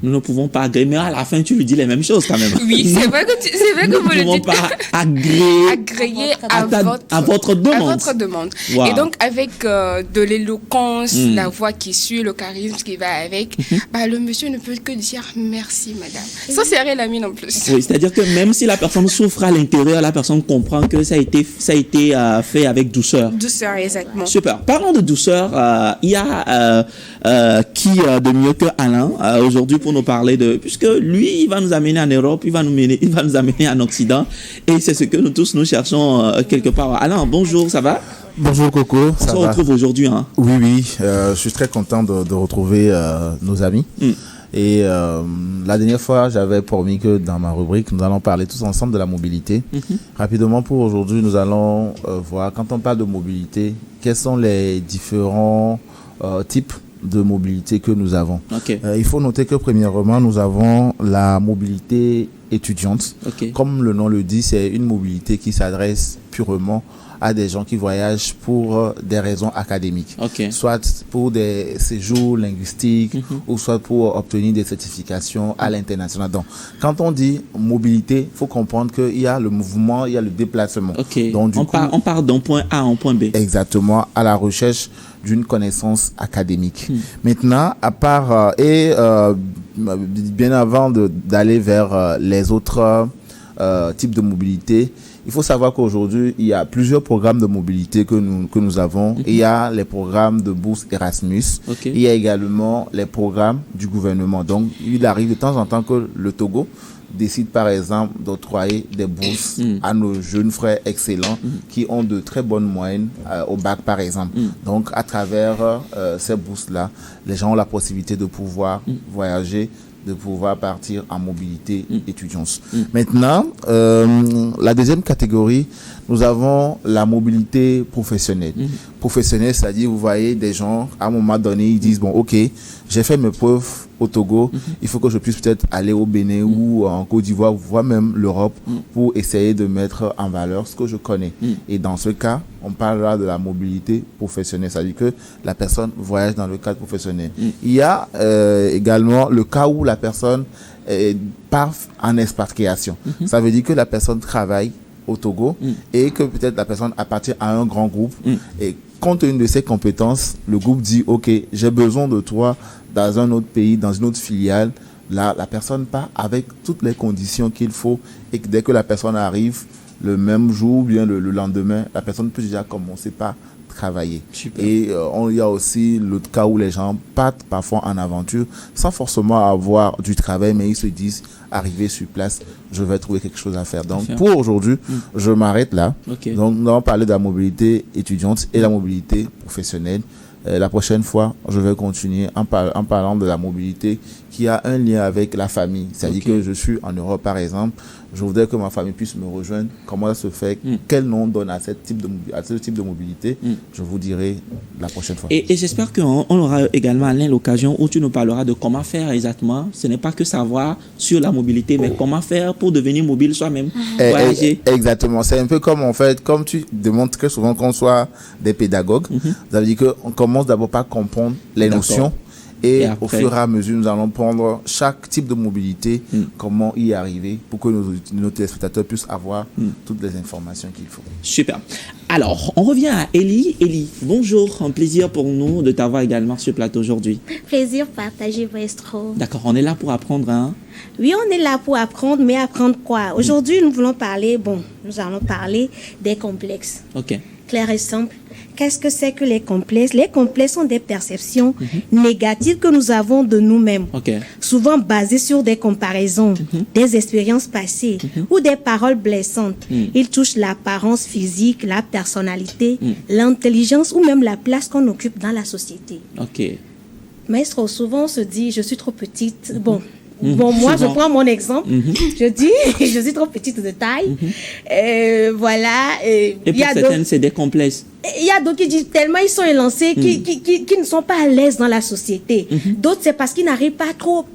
Nous ne pouvons pas agréer, mais à la fin, tu lui dis les mêmes choses quand même. Oui, c'est vrai que vous le dites. Nous ne pouvons pas agréer à votre demande. À votre demande. Wow. Et donc, avec de l'éloquence, la voix qui suit, le charisme qui va avec, le monsieur ne peut que dire merci, madame. Sans serrer la mine en plus. Oui, c'est-à-dire que même si la personne souffre à l'intérieur, la personne comprend que ça a été fait avec douceur. Douceur, exactement. Super. Parlons de douceur. Il y a qui de mieux que Alain aujourd'hui pour nous parler de, puisque lui il va nous amener en Europe, il va nous amener en Occident et c'est ce que nous tous nous cherchons quelque part. Alain, bonjour, ça va? Bonjour Coco, on se retrouve aujourd'hui. Oui, je suis très content de retrouver nos amis. Et la dernière fois, j'avais promis que dans ma rubrique, nous allons parler tous ensemble de la mobilité. Rapidement, pour aujourd'hui, nous allons voir, quand on parle de mobilité, quels sont les différents types de mobilité que nous avons. Okay. Il faut noter que premièrement, nous avons la mobilité étudiante. Okay. Comme le nom le dit, c'est une mobilité qui s'adresse purement à des gens qui voyagent pour des raisons académiques, soit pour des séjours linguistiques ou soit pour obtenir des certifications à l'international. Donc, quand on dit mobilité, il faut comprendre qu'il y a le mouvement, il y a le déplacement. Donc, on part d'un point A à un point B. Exactement, à la recherche d'une connaissance académique. Maintenant, à part bien avant d'aller vers les autres types de mobilité, il faut savoir qu'aujourd'hui, il y a plusieurs programmes de mobilité que nous avons. Il y a les programmes de bourse Erasmus. Il y a également les programmes du gouvernement. Donc, il arrive de temps en temps que le Togo décide par exemple d'octroyer des bourses à nos jeunes frères excellents qui ont de très bonnes moyennes au bac par exemple. Donc à travers ces bourses-là, les gens ont la possibilité de pouvoir voyager de pouvoir partir en mobilité étudiante. Maintenant, la deuxième catégorie, nous avons la mobilité professionnelle. Professionnelle, c'est-à-dire, vous voyez des gens, à un moment donné, ils disent, bon, ok, j'ai fait mes preuves au Togo, il faut que je puisse peut-être aller au Bénin ou en Côte d'Ivoire, voire même l'Europe, pour essayer de mettre en valeur ce que je connais. Et dans ce cas, on parlera de la mobilité professionnelle, c'est-à-dire que la personne voyage dans le cadre professionnel. Il y a également le cas où la personne part en expatriation. Ça veut dire que la personne travaille au Togo et que peut-être la personne appartient à un grand groupe et compte tenu de ses compétences, le groupe dit ok, j'ai besoin de toi dans un autre pays, dans une autre filiale. Là, la personne part avec toutes les conditions qu'il faut et que dès que la personne arrive le même jour ou bien le lendemain, la personne peut déjà commencer par travailler. Super. Et il y a aussi l'autre cas où les gens partent parfois en aventure sans forcément avoir du travail, mais ils se disent, arrivé sur place, je vais trouver quelque chose à faire. Donc pour aujourd'hui, je m'arrête là. Okay. Donc nous allons parler de la mobilité étudiante et la mobilité professionnelle. La prochaine fois, je vais continuer en parlant de la mobilité qui a un lien avec la famille. C'est-à-dire que je suis en Europe, par exemple, je voudrais que ma famille puisse me rejoindre. Comment ça se fait? Quel nom on donne à ce type de mobilité? Je vous dirai la prochaine fois. Et j'espère qu'on aura également, Alain, l'occasion où tu nous parleras de comment faire exactement. Ce n'est pas que savoir sur la mobilité, mais comment faire pour devenir mobile soi-même. Voyager. Exactement. C'est un peu comme, en fait, comme tu demandes très souvent qu'on soit des pédagogues. Ça veut dire qu'on commence d'abord par comprendre les notions. Et au fur et à mesure, nous allons prendre chaque type de mobilité, comment y arriver pour que nos téléspectateurs puissent avoir toutes les informations qu'il faut. Super. Alors, on revient à Elie. Elie, bonjour. Un plaisir pour nous de t'avoir également sur le plateau aujourd'hui. Plaisir partagé, maestro. D'accord, on est là pour apprendre, hein? Oui, on est là pour apprendre, mais apprendre quoi? Aujourd'hui, nous allons parler des complexes. Ok. Clair et simple. Qu'est-ce que c'est que les complexes? Les complexes sont des perceptions négatives que nous avons de nous-mêmes, souvent basées sur des comparaisons, des expériences passées ou des paroles blessantes. Ils touchent l'apparence physique, la personnalité, l'intelligence ou même la place qu'on occupe dans la société. Maestro, souvent on se dit, je suis trop petite. Bon, moi, je prends mon exemple. Je dis, je suis trop petite de taille. Voilà. Et pour certaines, c'est des complexes. Il y a d'autres qui disent tellement ils sont élancés qui ne sont pas à l'aise dans la société. D'autres, c'est parce qu'ils n'arrivent pas trop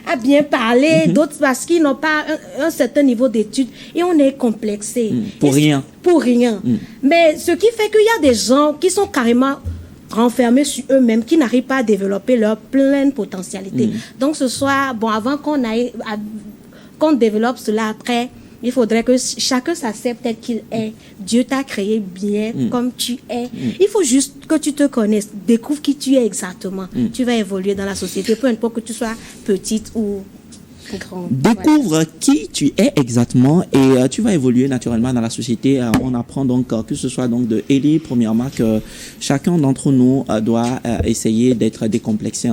à bien parler. D'autres, parce qu'ils n'ont pas un certain niveau d'études. Et on est complexé. Pour rien. Mais ce qui fait qu'il y a des gens qui sont carrément renfermés sur eux-mêmes, qui n'arrivent pas à développer leur pleine potentialité. Donc ce soir, avant qu'on développe cela après, il faudrait que chacun s'accepte tel qu'il est. Dieu t'a créé bien comme tu es. Il faut juste que tu te connaisses, découvre qui tu es exactement. Tu vas évoluer dans la société, peu importe que tu sois petite ou grande. Découvre qui tu es exactement et tu vas évoluer naturellement dans la société. On apprend donc que ce soit donc de Elie, premièrement, que chacun d'entre nous doit essayer d'être décomplexé.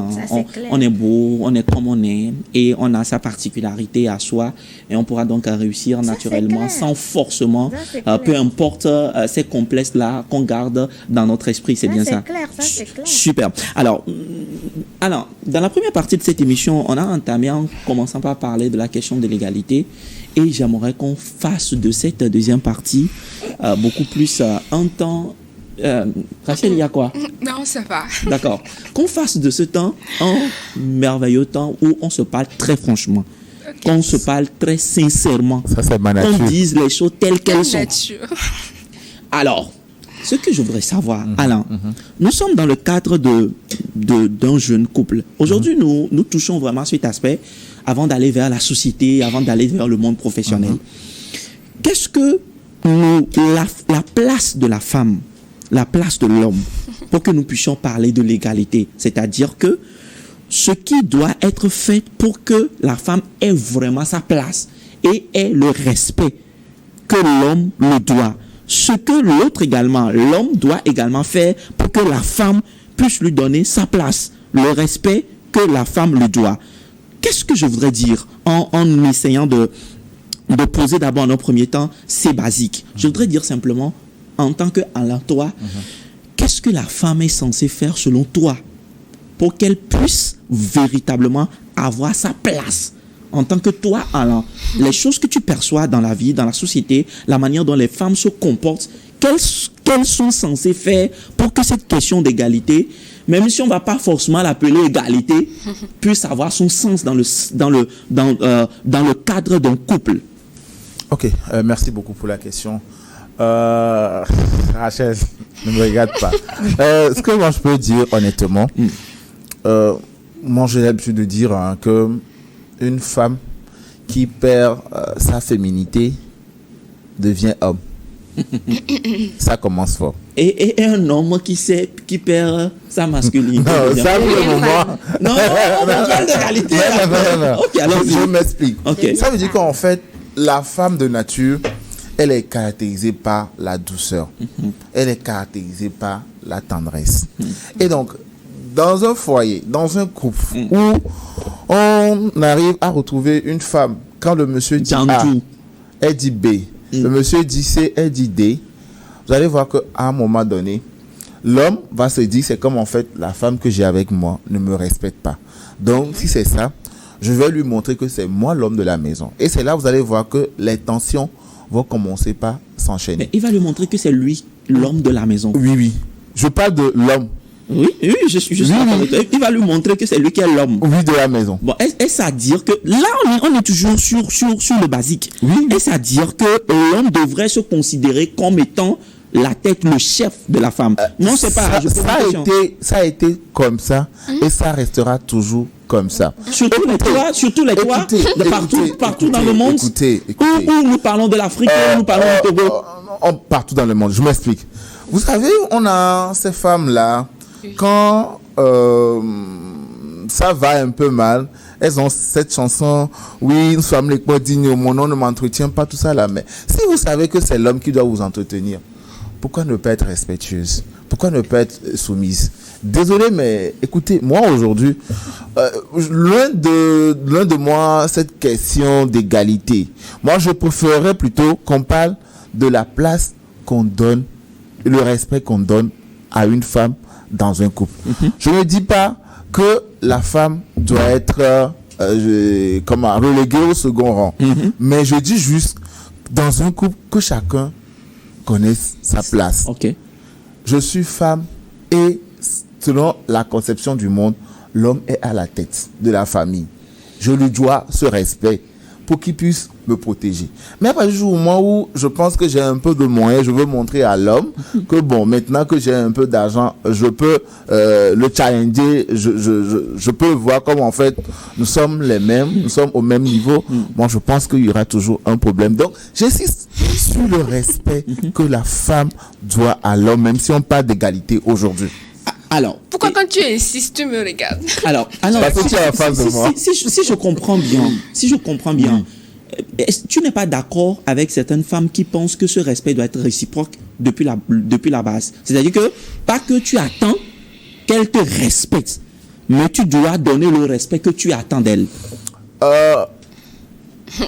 On est beau, on est comme on est et on a sa particularité à soi et on pourra donc réussir naturellement sans forcément, peu importe ces complexes-là qu'on garde dans notre esprit. C'est bien ça. C'est clair. Super. Alors, dans la première partie de cette émission, on a entamé en commençant par parler de la question de l'égalité et j'aimerais qu'on fasse de cette deuxième partie beaucoup plus un temps. Rachel, il y a quoi? Non, ça va. D'accord. Qu'on fasse de ce temps un merveilleux temps où on se parle très franchement, qu'on se parle très sincèrement, ça, c'est ma nature. Qu'on dise les choses telles qu'elles sont. Alors, ce que je voudrais savoir, Alain, nous sommes dans le cadre d'un jeune couple. Aujourd'hui, nous touchons vraiment cet aspect avant d'aller vers la société, avant d'aller vers le monde professionnel. Qu'est-ce que la place de la femme, la place de l'homme, pour que nous puissions parler de l'égalité, c'est-à-dire que ce qui doit être fait pour que la femme ait vraiment sa place et ait le respect que l'homme le doit. Ce que l'autre également, l'homme doit également faire pour que la femme puisse lui donner sa place, le respect que la femme lui doit. Qu'est-ce que je voudrais dire en essayant de poser d'abord en un premier temps ces basiques? Je voudrais dire simplement, en tant qu'Alain, toi, qu'est-ce que la femme est censée faire selon toi pour qu'elle puisse véritablement avoir sa place. En tant que toi, Alain, les choses que tu perçois dans la vie, dans la société, la manière dont les femmes se comportent, qu'elles sont censées faire pour que cette question d'égalité, même si on ne va pas forcément l'appeler égalité, puisse avoir son sens dans le cadre d'un couple. Ok, merci beaucoup pour la question. Rachel, ne me regarde pas. Ce que moi je peux dire honnêtement, moi j'ai l'habitude de dire que une femme qui perd sa féminité devient homme. Ça commence fort. Et un homme qui perd sa masculinité. Non, ça pour le moment. Non, on parle d'égalité. Non. Ok, alors je m'explique. Okay. Ça veut dire qu'en fait, la femme de nature, elle est caractérisée par la douceur. Elle est caractérisée par la tendresse. Et donc, dans un foyer, dans un couple où on arrive à retrouver une femme, quand le monsieur dit A, elle dit B, le monsieur dit C, elle dit D, vous allez voir qu'à un moment donné, l'homme va se dire, c'est comme en fait la femme que j'ai avec moi ne me respecte pas. Donc, si c'est ça, je vais lui montrer que c'est moi l'homme de la maison. Et c'est là vous allez voir que les tensions vont commencer par s'enchaîner. Mais il va lui montrer que c'est lui l'homme de la maison. Oui. Je parle de l'homme. Oui, je suis juste d'accord. Il va lui montrer que c'est lui qui est l'homme. Oui, de la maison. Bon, est-ce à dire que là, on est toujours sur le basique. Oui. Est-ce à dire que l'homme devrait se considérer comme étant la tête, le chef de la femme? Non, c'est pas. Ça a été comme ça et ça restera toujours comme ça. Surtout les toits, partout dans le monde. Où nous parlons de l'Afrique, où nous parlons du Togo. Partout dans le monde. Je m'explique. Vous savez, on a ces femmes-là. Quand ça va un peu mal, elles ont cette chanson, oui, nous sommes les poids dignes, mon nom ne m'entretient pas, tout ça là. Mais si vous savez que c'est l'homme qui doit vous entretenir, pourquoi ne pas être respectueuse? Pourquoi ne pas être soumise? Désolé, mais écoutez, moi aujourd'hui, loin de moi cette question d'égalité. Moi, je préférerais plutôt qu'on parle de la place qu'on donne, le respect qu'on donne à une femme dans un couple. Je ne dis pas que la femme doit être reléguée au second rang. Mais je dis juste, dans un couple, que chacun connaisse sa place. Okay. Je suis femme et selon la conception du monde, l'homme est à la tête de la famille. Je lui dois ce respect pour qu'il puisse me protéger. Mais à partir du moment où je pense que j'ai un peu de moyens, je veux montrer à l'homme que bon, maintenant que j'ai un peu d'argent, je peux le challenger, je peux voir comme en fait nous sommes les mêmes, nous sommes au même niveau. Moi, je pense qu'il y aura toujours un problème. Donc, j'insiste sur le respect que la femme doit à l'homme, même si on parle d'égalité aujourd'hui. Alors, pourquoi quand tu insistes, tu me regardes? Alors, parce que tu es en face de moi. Si je comprends bien, tu n'es pas d'accord avec certaines femmes qui pensent que ce respect doit être réciproque depuis la base. C'est-à-dire que pas que tu attends qu'elle te respecte, mais tu dois donner le respect que tu attends d'elle.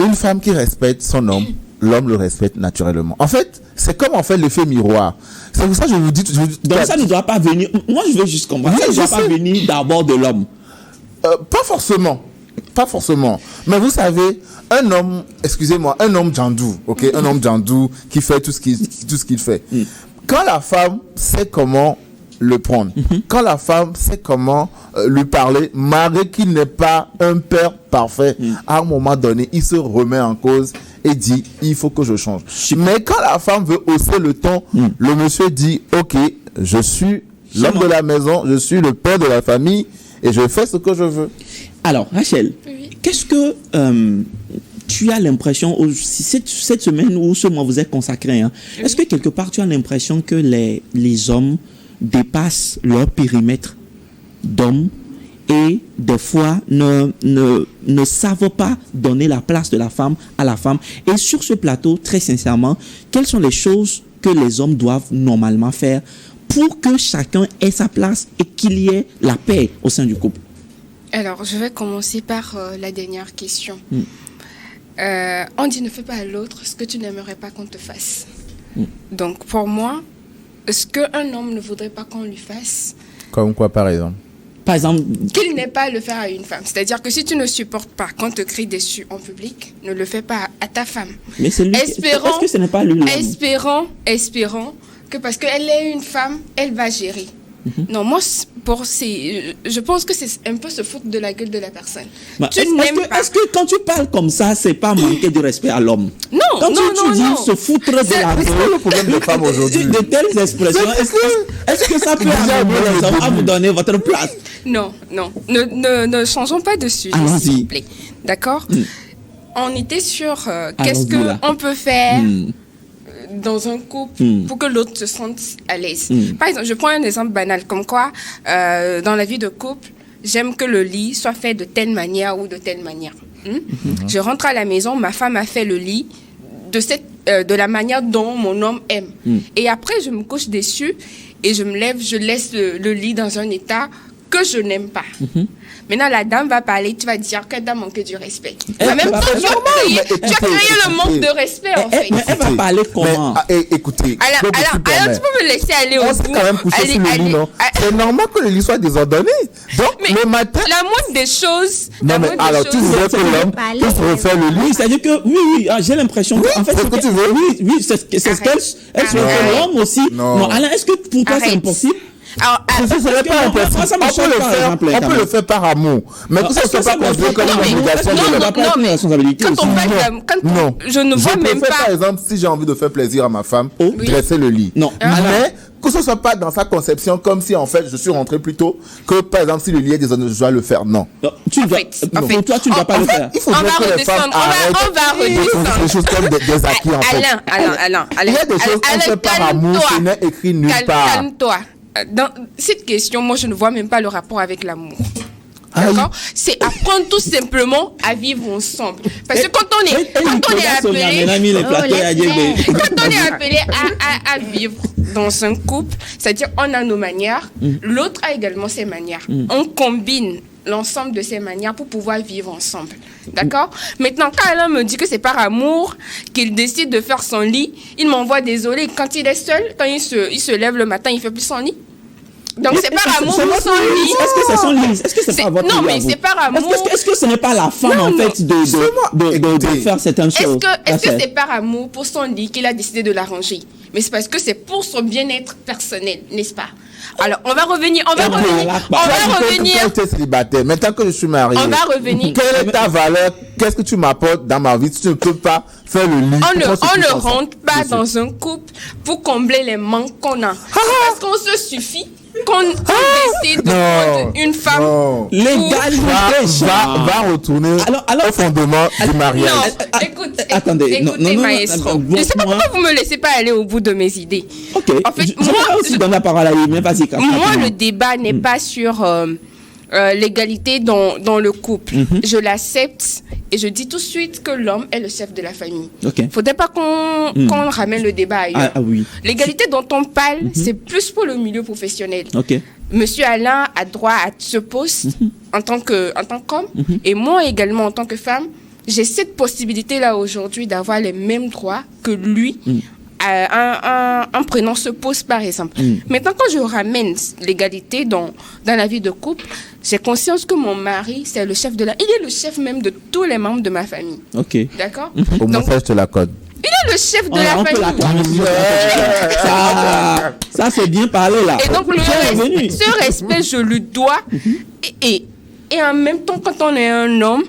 Une femme qui respecte son homme, l'homme le respecte naturellement. En fait, c'est comme en fait l'effet miroir. C'est pour ça que je vous dis... Donc ça ne doit pas venir... Moi, je veux juste comprendre. Ça ne doit pas venir d'abord de l'homme. Pas forcément. Mais vous savez, un homme jandou, ok, un homme jandou qui fait tout ce qu'il fait. Quand la femme sait comment le prendre, quand la femme sait comment lui parler, malgré qu'il n'est pas un père parfait, à un moment donné, il se remet en cause et dit, il faut que je change. Mais quand la femme veut hausser le ton, le monsieur dit, ok, je suis l'homme de la maison, je suis le père de la famille et je fais ce que je veux. Alors, Rachel, qu'est-ce que tu as l'impression, cette semaine ou ce mois vous êtes consacré, est-ce que quelque part tu as l'impression que les hommes dépassent leur périmètre d'hommes et des fois ne savent pas donner la place de la femme à la femme? Et sur ce plateau, très sincèrement, quelles sont les choses que les hommes doivent normalement faire pour que chacun ait sa place et qu'il y ait la paix au sein du couple? Alors, je vais commencer par la dernière question. On dit ne fais pas à l'autre ce que tu n'aimerais pas qu'on te fasse. Donc, pour moi, ce qu'un homme ne voudrait pas qu'on lui fasse... Comme quoi, par exemple? Par exemple... Qu'il n'ait pas à le faire à une femme. C'est-à-dire que si tu ne supportes pas qu'on te crie dessus en public, ne le fais pas à ta femme. Mais c'est lui... Est-ce que ce n'est pas lui? Espérons que parce qu'elle est une femme, elle va gérer. Non, moi, je pense que c'est un peu se foutre de la gueule de la personne. Est-ce que quand tu parles comme ça, c'est pas manquer de respect à l'homme? Non, quand tu dis se foutre de la gueule, le problème des femmes aujourd'hui. De telles expressions, est-ce que ça peut amener les hommes à vous donner votre place? Non. Ne changeons pas de sujet, s'il vous plaît. D'accord? On était sur qu'est-ce qu'on peut faire dans un couple pour que l'autre se sente à l'aise. Par exemple, je prends un exemple banal, comme quoi, dans la vie de couple, j'aime que le lit soit fait de telle manière ou de telle manière. Je rentre à la maison, ma femme a fait le lit de la manière dont mon homme aime. Et après, je me couche dessus et je me lève, je laisse le lit dans un état que je n'aime pas. Maintenant, la dame va parler, tu vas dire qu'elle a manqué du respect. En même temps, tu as créé le manque de respect, en fait. Mais elle va parler comment? Écoutez, alors, tu peux me laisser aller au bout. On s'est quand même couché sur le lit, non? C'est normal que le lit soit désordonné. Donc, le matin... La moindre des choses... Non, mais alors, tu voudrais que l'homme puisse refaire le lit? Oui, c'est-à-dire que, oui, j'ai l'impression que... En fait, c'est ce que tu veux? Oui, c'est ce qu'elle souhaite que l'homme aussi... Non, Alain, est-ce que pour toi, c'est impossible? Alors, ce serait pas impossible. On peut le faire par amour. Mais que ça ne soit pas considéré comme une obligation de la responsabilité. Je ne vois même pas. Par exemple, si j'ai envie de faire plaisir à ma femme, dresser le lit. Non. Mais que ce ne soit pas dans sa conception comme si en fait je suis rentré plus tôt que par exemple si le lit est désordonné, je dois le faire. Non. Pour toi, tu ne dois pas le faire. Il faut que les femmes arrêtent des choses comme des acquis en fait. Alain. Il y a des choses qu'on fait par amour qui n'est écrit nulle part. Calme-toi. Dans cette question, moi, je ne vois même pas le rapport avec l'amour. D'accord? C'est apprendre tout simplement à vivre ensemble. Parce que quand on est appelé à vivre dans un couple, c'est-à-dire on a nos manières, l'autre a également ses manières. On combine l'ensemble de ces manières pour pouvoir vivre ensemble. D'accord? Maintenant, quand Alain me dit que c'est par amour qu'il décide de faire son lit, il m'envoie désolé. Quand il est seul, quand il se lève le matin, il fait plus son lit. Donc c'est par amour pour son lit. Est-ce que c'est son lit? Est-ce que c'est pas votre lit? Non, mais c'est par amour. Est-ce que ce n'est pas la femme en fait de faire certaines choses? Est-ce que c'est par amour pour son lit qu'il a décidé de l'arranger? Mais c'est parce que c'est pour son bien-être personnel, n'est-ce pas? Alors, on va revenir. Quand tu es célibataire, maintenant que je suis marié, on va revenir. Quelle est ta valeur? Qu'est-ce que tu m'apportes dans ma vie si tu ne peux pas faire le lit? On ne rentre pas dans un couple pour combler les manques qu'on a. Parce qu'on se suffit qu'on décide de prendre une femme. L'égalité va retourner au fondement du mariage. Non, écoutez, maestro. Je ne sais pas pourquoi vous ne me laissez pas aller au bout de mes idées. Ok. En fait, je vais aussi donner la parole à lui, mais vas-y. Moi, le débat n'est pas sur l'égalité dans le couple. Je l'accepte et je dis tout de suite que l'homme est le chef de la famille. Il ne faudrait pas qu'on ramène le débat ailleurs. Oui. L'égalité dont on parle, c'est plus pour le milieu professionnel. Monsieur Alain a droit à ce poste en tant qu'homme et moi également en tant que femme. J'ai cette possibilité-là aujourd'hui d'avoir les mêmes droits que lui en prenant ce poste, par exemple. Maintenant, quand je ramène l'égalité dans la vie de couple, j'ai conscience que mon mari, c'est le chef de il est le chef même de tous les membres de ma famille. D'accord? Au moins, ça, je te l'accorde. Il est le chef de la famille. Ça, c'est bien parlé, là. Et donc, ce respect, je le dois. Et en même temps, quand on est un homme,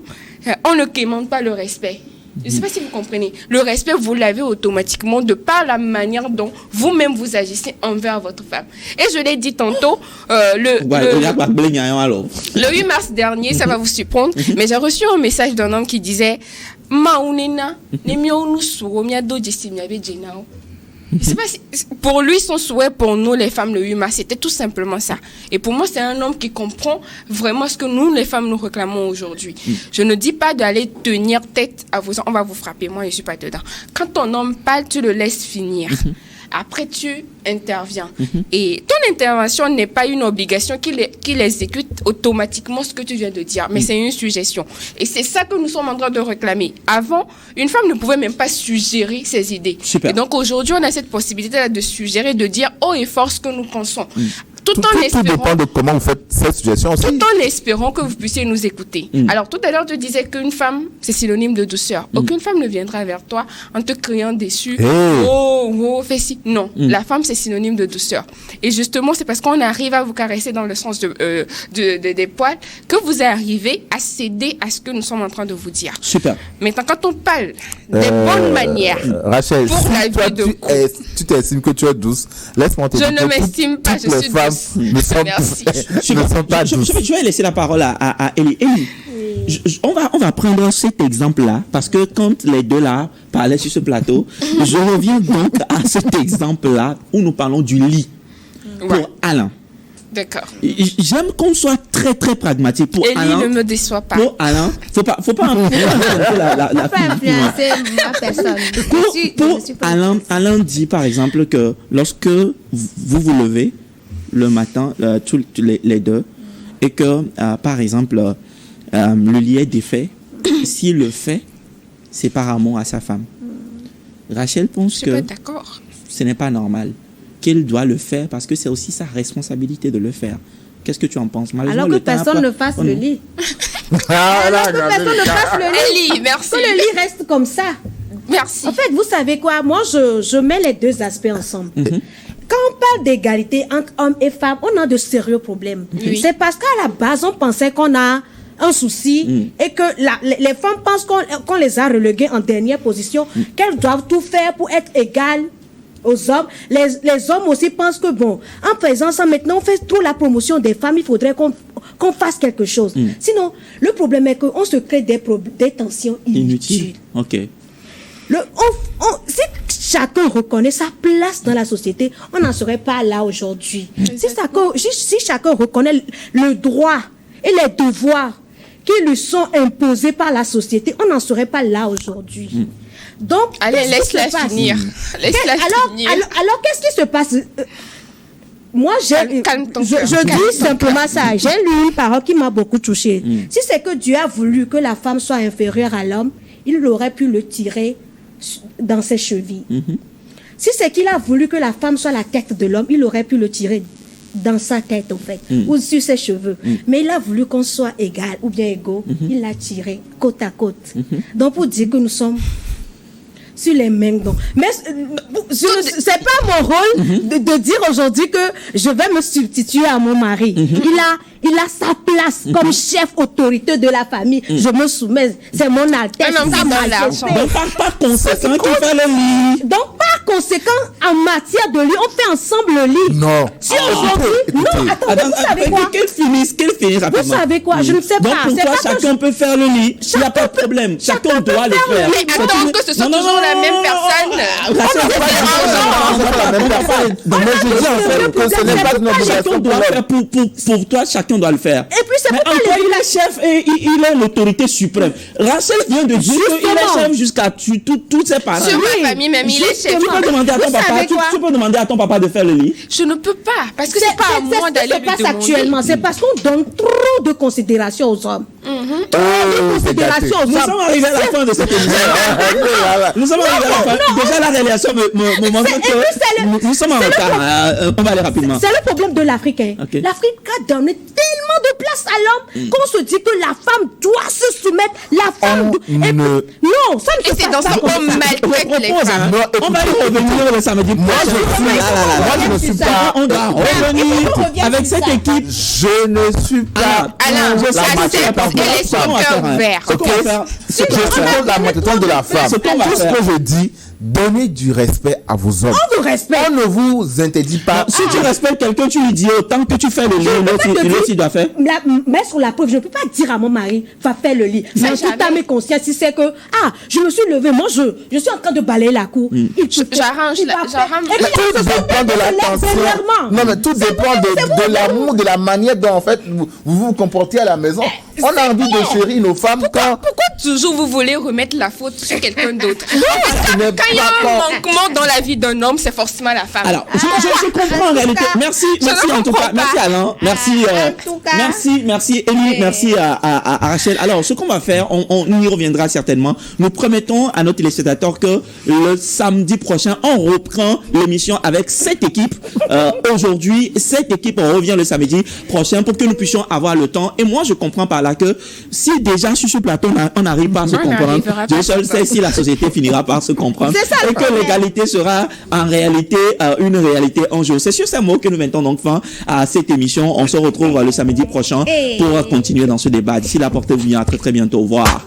on ne quémande pas le respect. Je ne sais pas si vous comprenez. Le respect, vous l'avez automatiquement de par la manière dont vous-même vous agissez envers votre femme. Et je l'ai dit tantôt, le 8 mars dernier, ça va vous surprendre, mais j'ai reçu un message d'un homme qui disait c'est pas pour lui, son souhait pour nous, les femmes, le 8 mars, c'était tout simplement ça. Et pour moi, c'est un homme qui comprend vraiment ce que nous, les femmes, nous réclamons aujourd'hui. Je ne dis pas d'aller tenir tête à vos hommes. On va vous frapper, moi, je ne suis pas dedans. Quand ton homme parle, tu le laisses finir. Après, tu interviens. Et ton intervention n'est pas une obligation qu'il exécute automatiquement ce que tu viens de dire, mais c'est une suggestion. Et c'est ça que nous sommes en train de réclamer. Avant, une femme ne pouvait même pas suggérer ses idées. Et donc, aujourd'hui, on a cette possibilité-là de suggérer, de dire haut et fort ce que nous pensons. Tout dépend de comment vous faites cette suggestion aussi. Tout en espérant que vous puissiez nous écouter. Alors, tout à l'heure, tu disais qu'une femme, c'est synonyme de douceur. Aucune femme ne viendra vers toi en te criant dessus. Oh, fais ci. Non, la femme, c'est synonyme de douceur. Et justement, c'est parce qu'on arrive à vous caresser dans le sens des poils que vous arrivez à céder à ce que nous sommes en train de vous dire. Super. Maintenant, quand on parle des bonnes manières Rachel, pour la vie de couple, tu t'estimes que tu es douce, laisse-moi te dire. Je ne m'estime pas, je suis douce. Merci. Je vais laisser la parole à Elie. Elie, on va prendre cet exemple-là, parce que quand les deux là parlaient sur ce plateau, je reviens donc à cet exemple-là où nous parlons du lit pour Alain. D'accord. J'aime qu'on soit très très pragmatique pour Alain. Elie ne me déçoit pas. Pour Alain, faut pas influencer la personne. Pour Alain dit par exemple que lorsque vous vous levez le matin, tous les deux, et que par exemple le lit est défait, s'il le fait, c'est par amour à sa femme. Rachel pense que ce n'est pas normal, qu'elle doit le faire parce que c'est aussi sa responsabilité de le faire. Qu'est-ce que tu en penses? Alors que personne ne fasse le lit. Alors que personne ne fasse le lit. Merci. Que le lit reste comme ça. Merci. En fait, vous savez quoi? Moi, je mets les deux aspects ensemble. Quand on parle d'égalité entre hommes et femmes, on a de sérieux problèmes. C'est parce qu'à la base, on pensait qu'on a un souci et que les femmes pensent qu'on les a reléguées en dernière position, qu'elles doivent tout faire pour être égales aux hommes. Les hommes aussi pensent que bon, en présence, maintenant on fait trop la promotion des femmes, il faudrait qu'on fasse quelque chose. Sinon, le problème est qu'on se crée des tensions inutiles. Ok. Si chacun reconnaît sa place dans la société, on n'en serait pas là aujourd'hui. Si chacun reconnaît le droit et les devoirs qui lui sont imposés par la société, on n'en serait pas là aujourd'hui. Donc, allez, laisse-la finir. Alors, qu'est-ce qui se passe? Moi, je dis simplement ça. J'ai lu une parole qui m'a beaucoup touchée. Si c'est que Dieu a voulu que la femme soit inférieure à l'homme, il aurait pu le tirer dans ses chevilles. Si c'est qu'il a voulu que la femme soit la tête de l'homme, il aurait pu le tirer dans sa tête, en fait, ou sur ses cheveux. Mais il a voulu qu'on soit égal ou bien égaux. Il l'a tiré côte à côte. Donc, pour dire que nous sommes sur les mêmes dons. Mais c'est pas mon rôle de dire aujourd'hui que je vais me substituer à mon mari. Il a sa place comme chef autorité de la famille. Je me soumets. C'est mon altesse. Donc, par conséquent, qui fait le lit. Donc, par conséquent, en matière de lit, on fait ensemble le lit. Non. Si aujourd'hui... Non, attends, vous savez quoi? Qu'elle finisse rapidement. Vous savez quoi? Je ne sais pas. Donc, pour toi, chacun peut faire le lit. Il n'y a pas de problème. Chacun doit le faire. Mais attends que ce soit toujours la même personne. Chacun doit faire pour toi, chacun doit le faire. Et puis c'est pourquoi il est chef et il est l'autorité suprême. Rachel vient de dire qu'il est chef jusqu'à tous ses parents. Sur ma famille même, il est chef. Tu peux demander à ton papa de faire le lit. Je ne peux pas, parce que c'est pas à moi d'aller lui demander. Actuellement, c'est parce qu'on donne trop de considération aux hommes. Trop de considération aux hommes. Nous sommes arrivés à la fin de cette émission. Nous sommes arrivés à la fin. Déjà la réalisation me montre que nous sommes en retard. On va aller rapidement. C'est le problème de l'Afrique. L'Afrique a donné tellement de place à l'homme qu'on se dit que la femme doit se soumettre. La femme... Non, ça ne c'est dans ça qu'on maltraite les femmes. On va y revenir le samedi. Moi, je ne suis pas... On va revenir avec cette équipe. Je ne suis pas... Alain, je accepte et les cœurs verts. Je suis la maltraitance de la femme. Tout ce que je dis, donnez du respect à vos hommes. On vous respecte. On ne vous interdit pas. Si tu respectes quelqu'un, tu lui dis autant que tu fais le lit, l'autre il doit faire. Mais sur la preuve, je ne peux pas dire à mon mari, va faire le lit. Mais en tout à mes consciences, si c'est que, je me suis levée, moi je suis en train de balayer la cour. J'arrange. Tout dépend de l'attention. Non, mais tout dépend de l'amour, de la manière dont en fait vous vous comportez à la maison. On a envie de chérir nos femmes quand toujours vous voulez remettre la faute sur quelqu'un d'autre. Quand il y a un manquement dans la vie d'un homme, c'est forcément la femme. Alors, je comprends en réalité. Merci en tout cas. Merci Alain. Merci Élie. Merci à Rachel. Alors, ce qu'on va faire, on y reviendra certainement. Nous promettons à nos téléspectateurs que le samedi prochain, on reprend l'émission avec cette équipe. Aujourd'hui, cette équipe revient le samedi prochain pour que nous puissions avoir le temps. Et moi, je comprends par là que si déjà sur ce plateau, on n'arrive pas à se comprendre, je seul sais si la société finira par se comprendre. Et que l'égalité sera en réalité une réalité en jeu. C'est sur ces mots que nous mettons donc fin à cette émission. On se retrouve le samedi prochain pour continuer dans ce débat. D'ici là, portez-vous bien. À très très bientôt. Au revoir.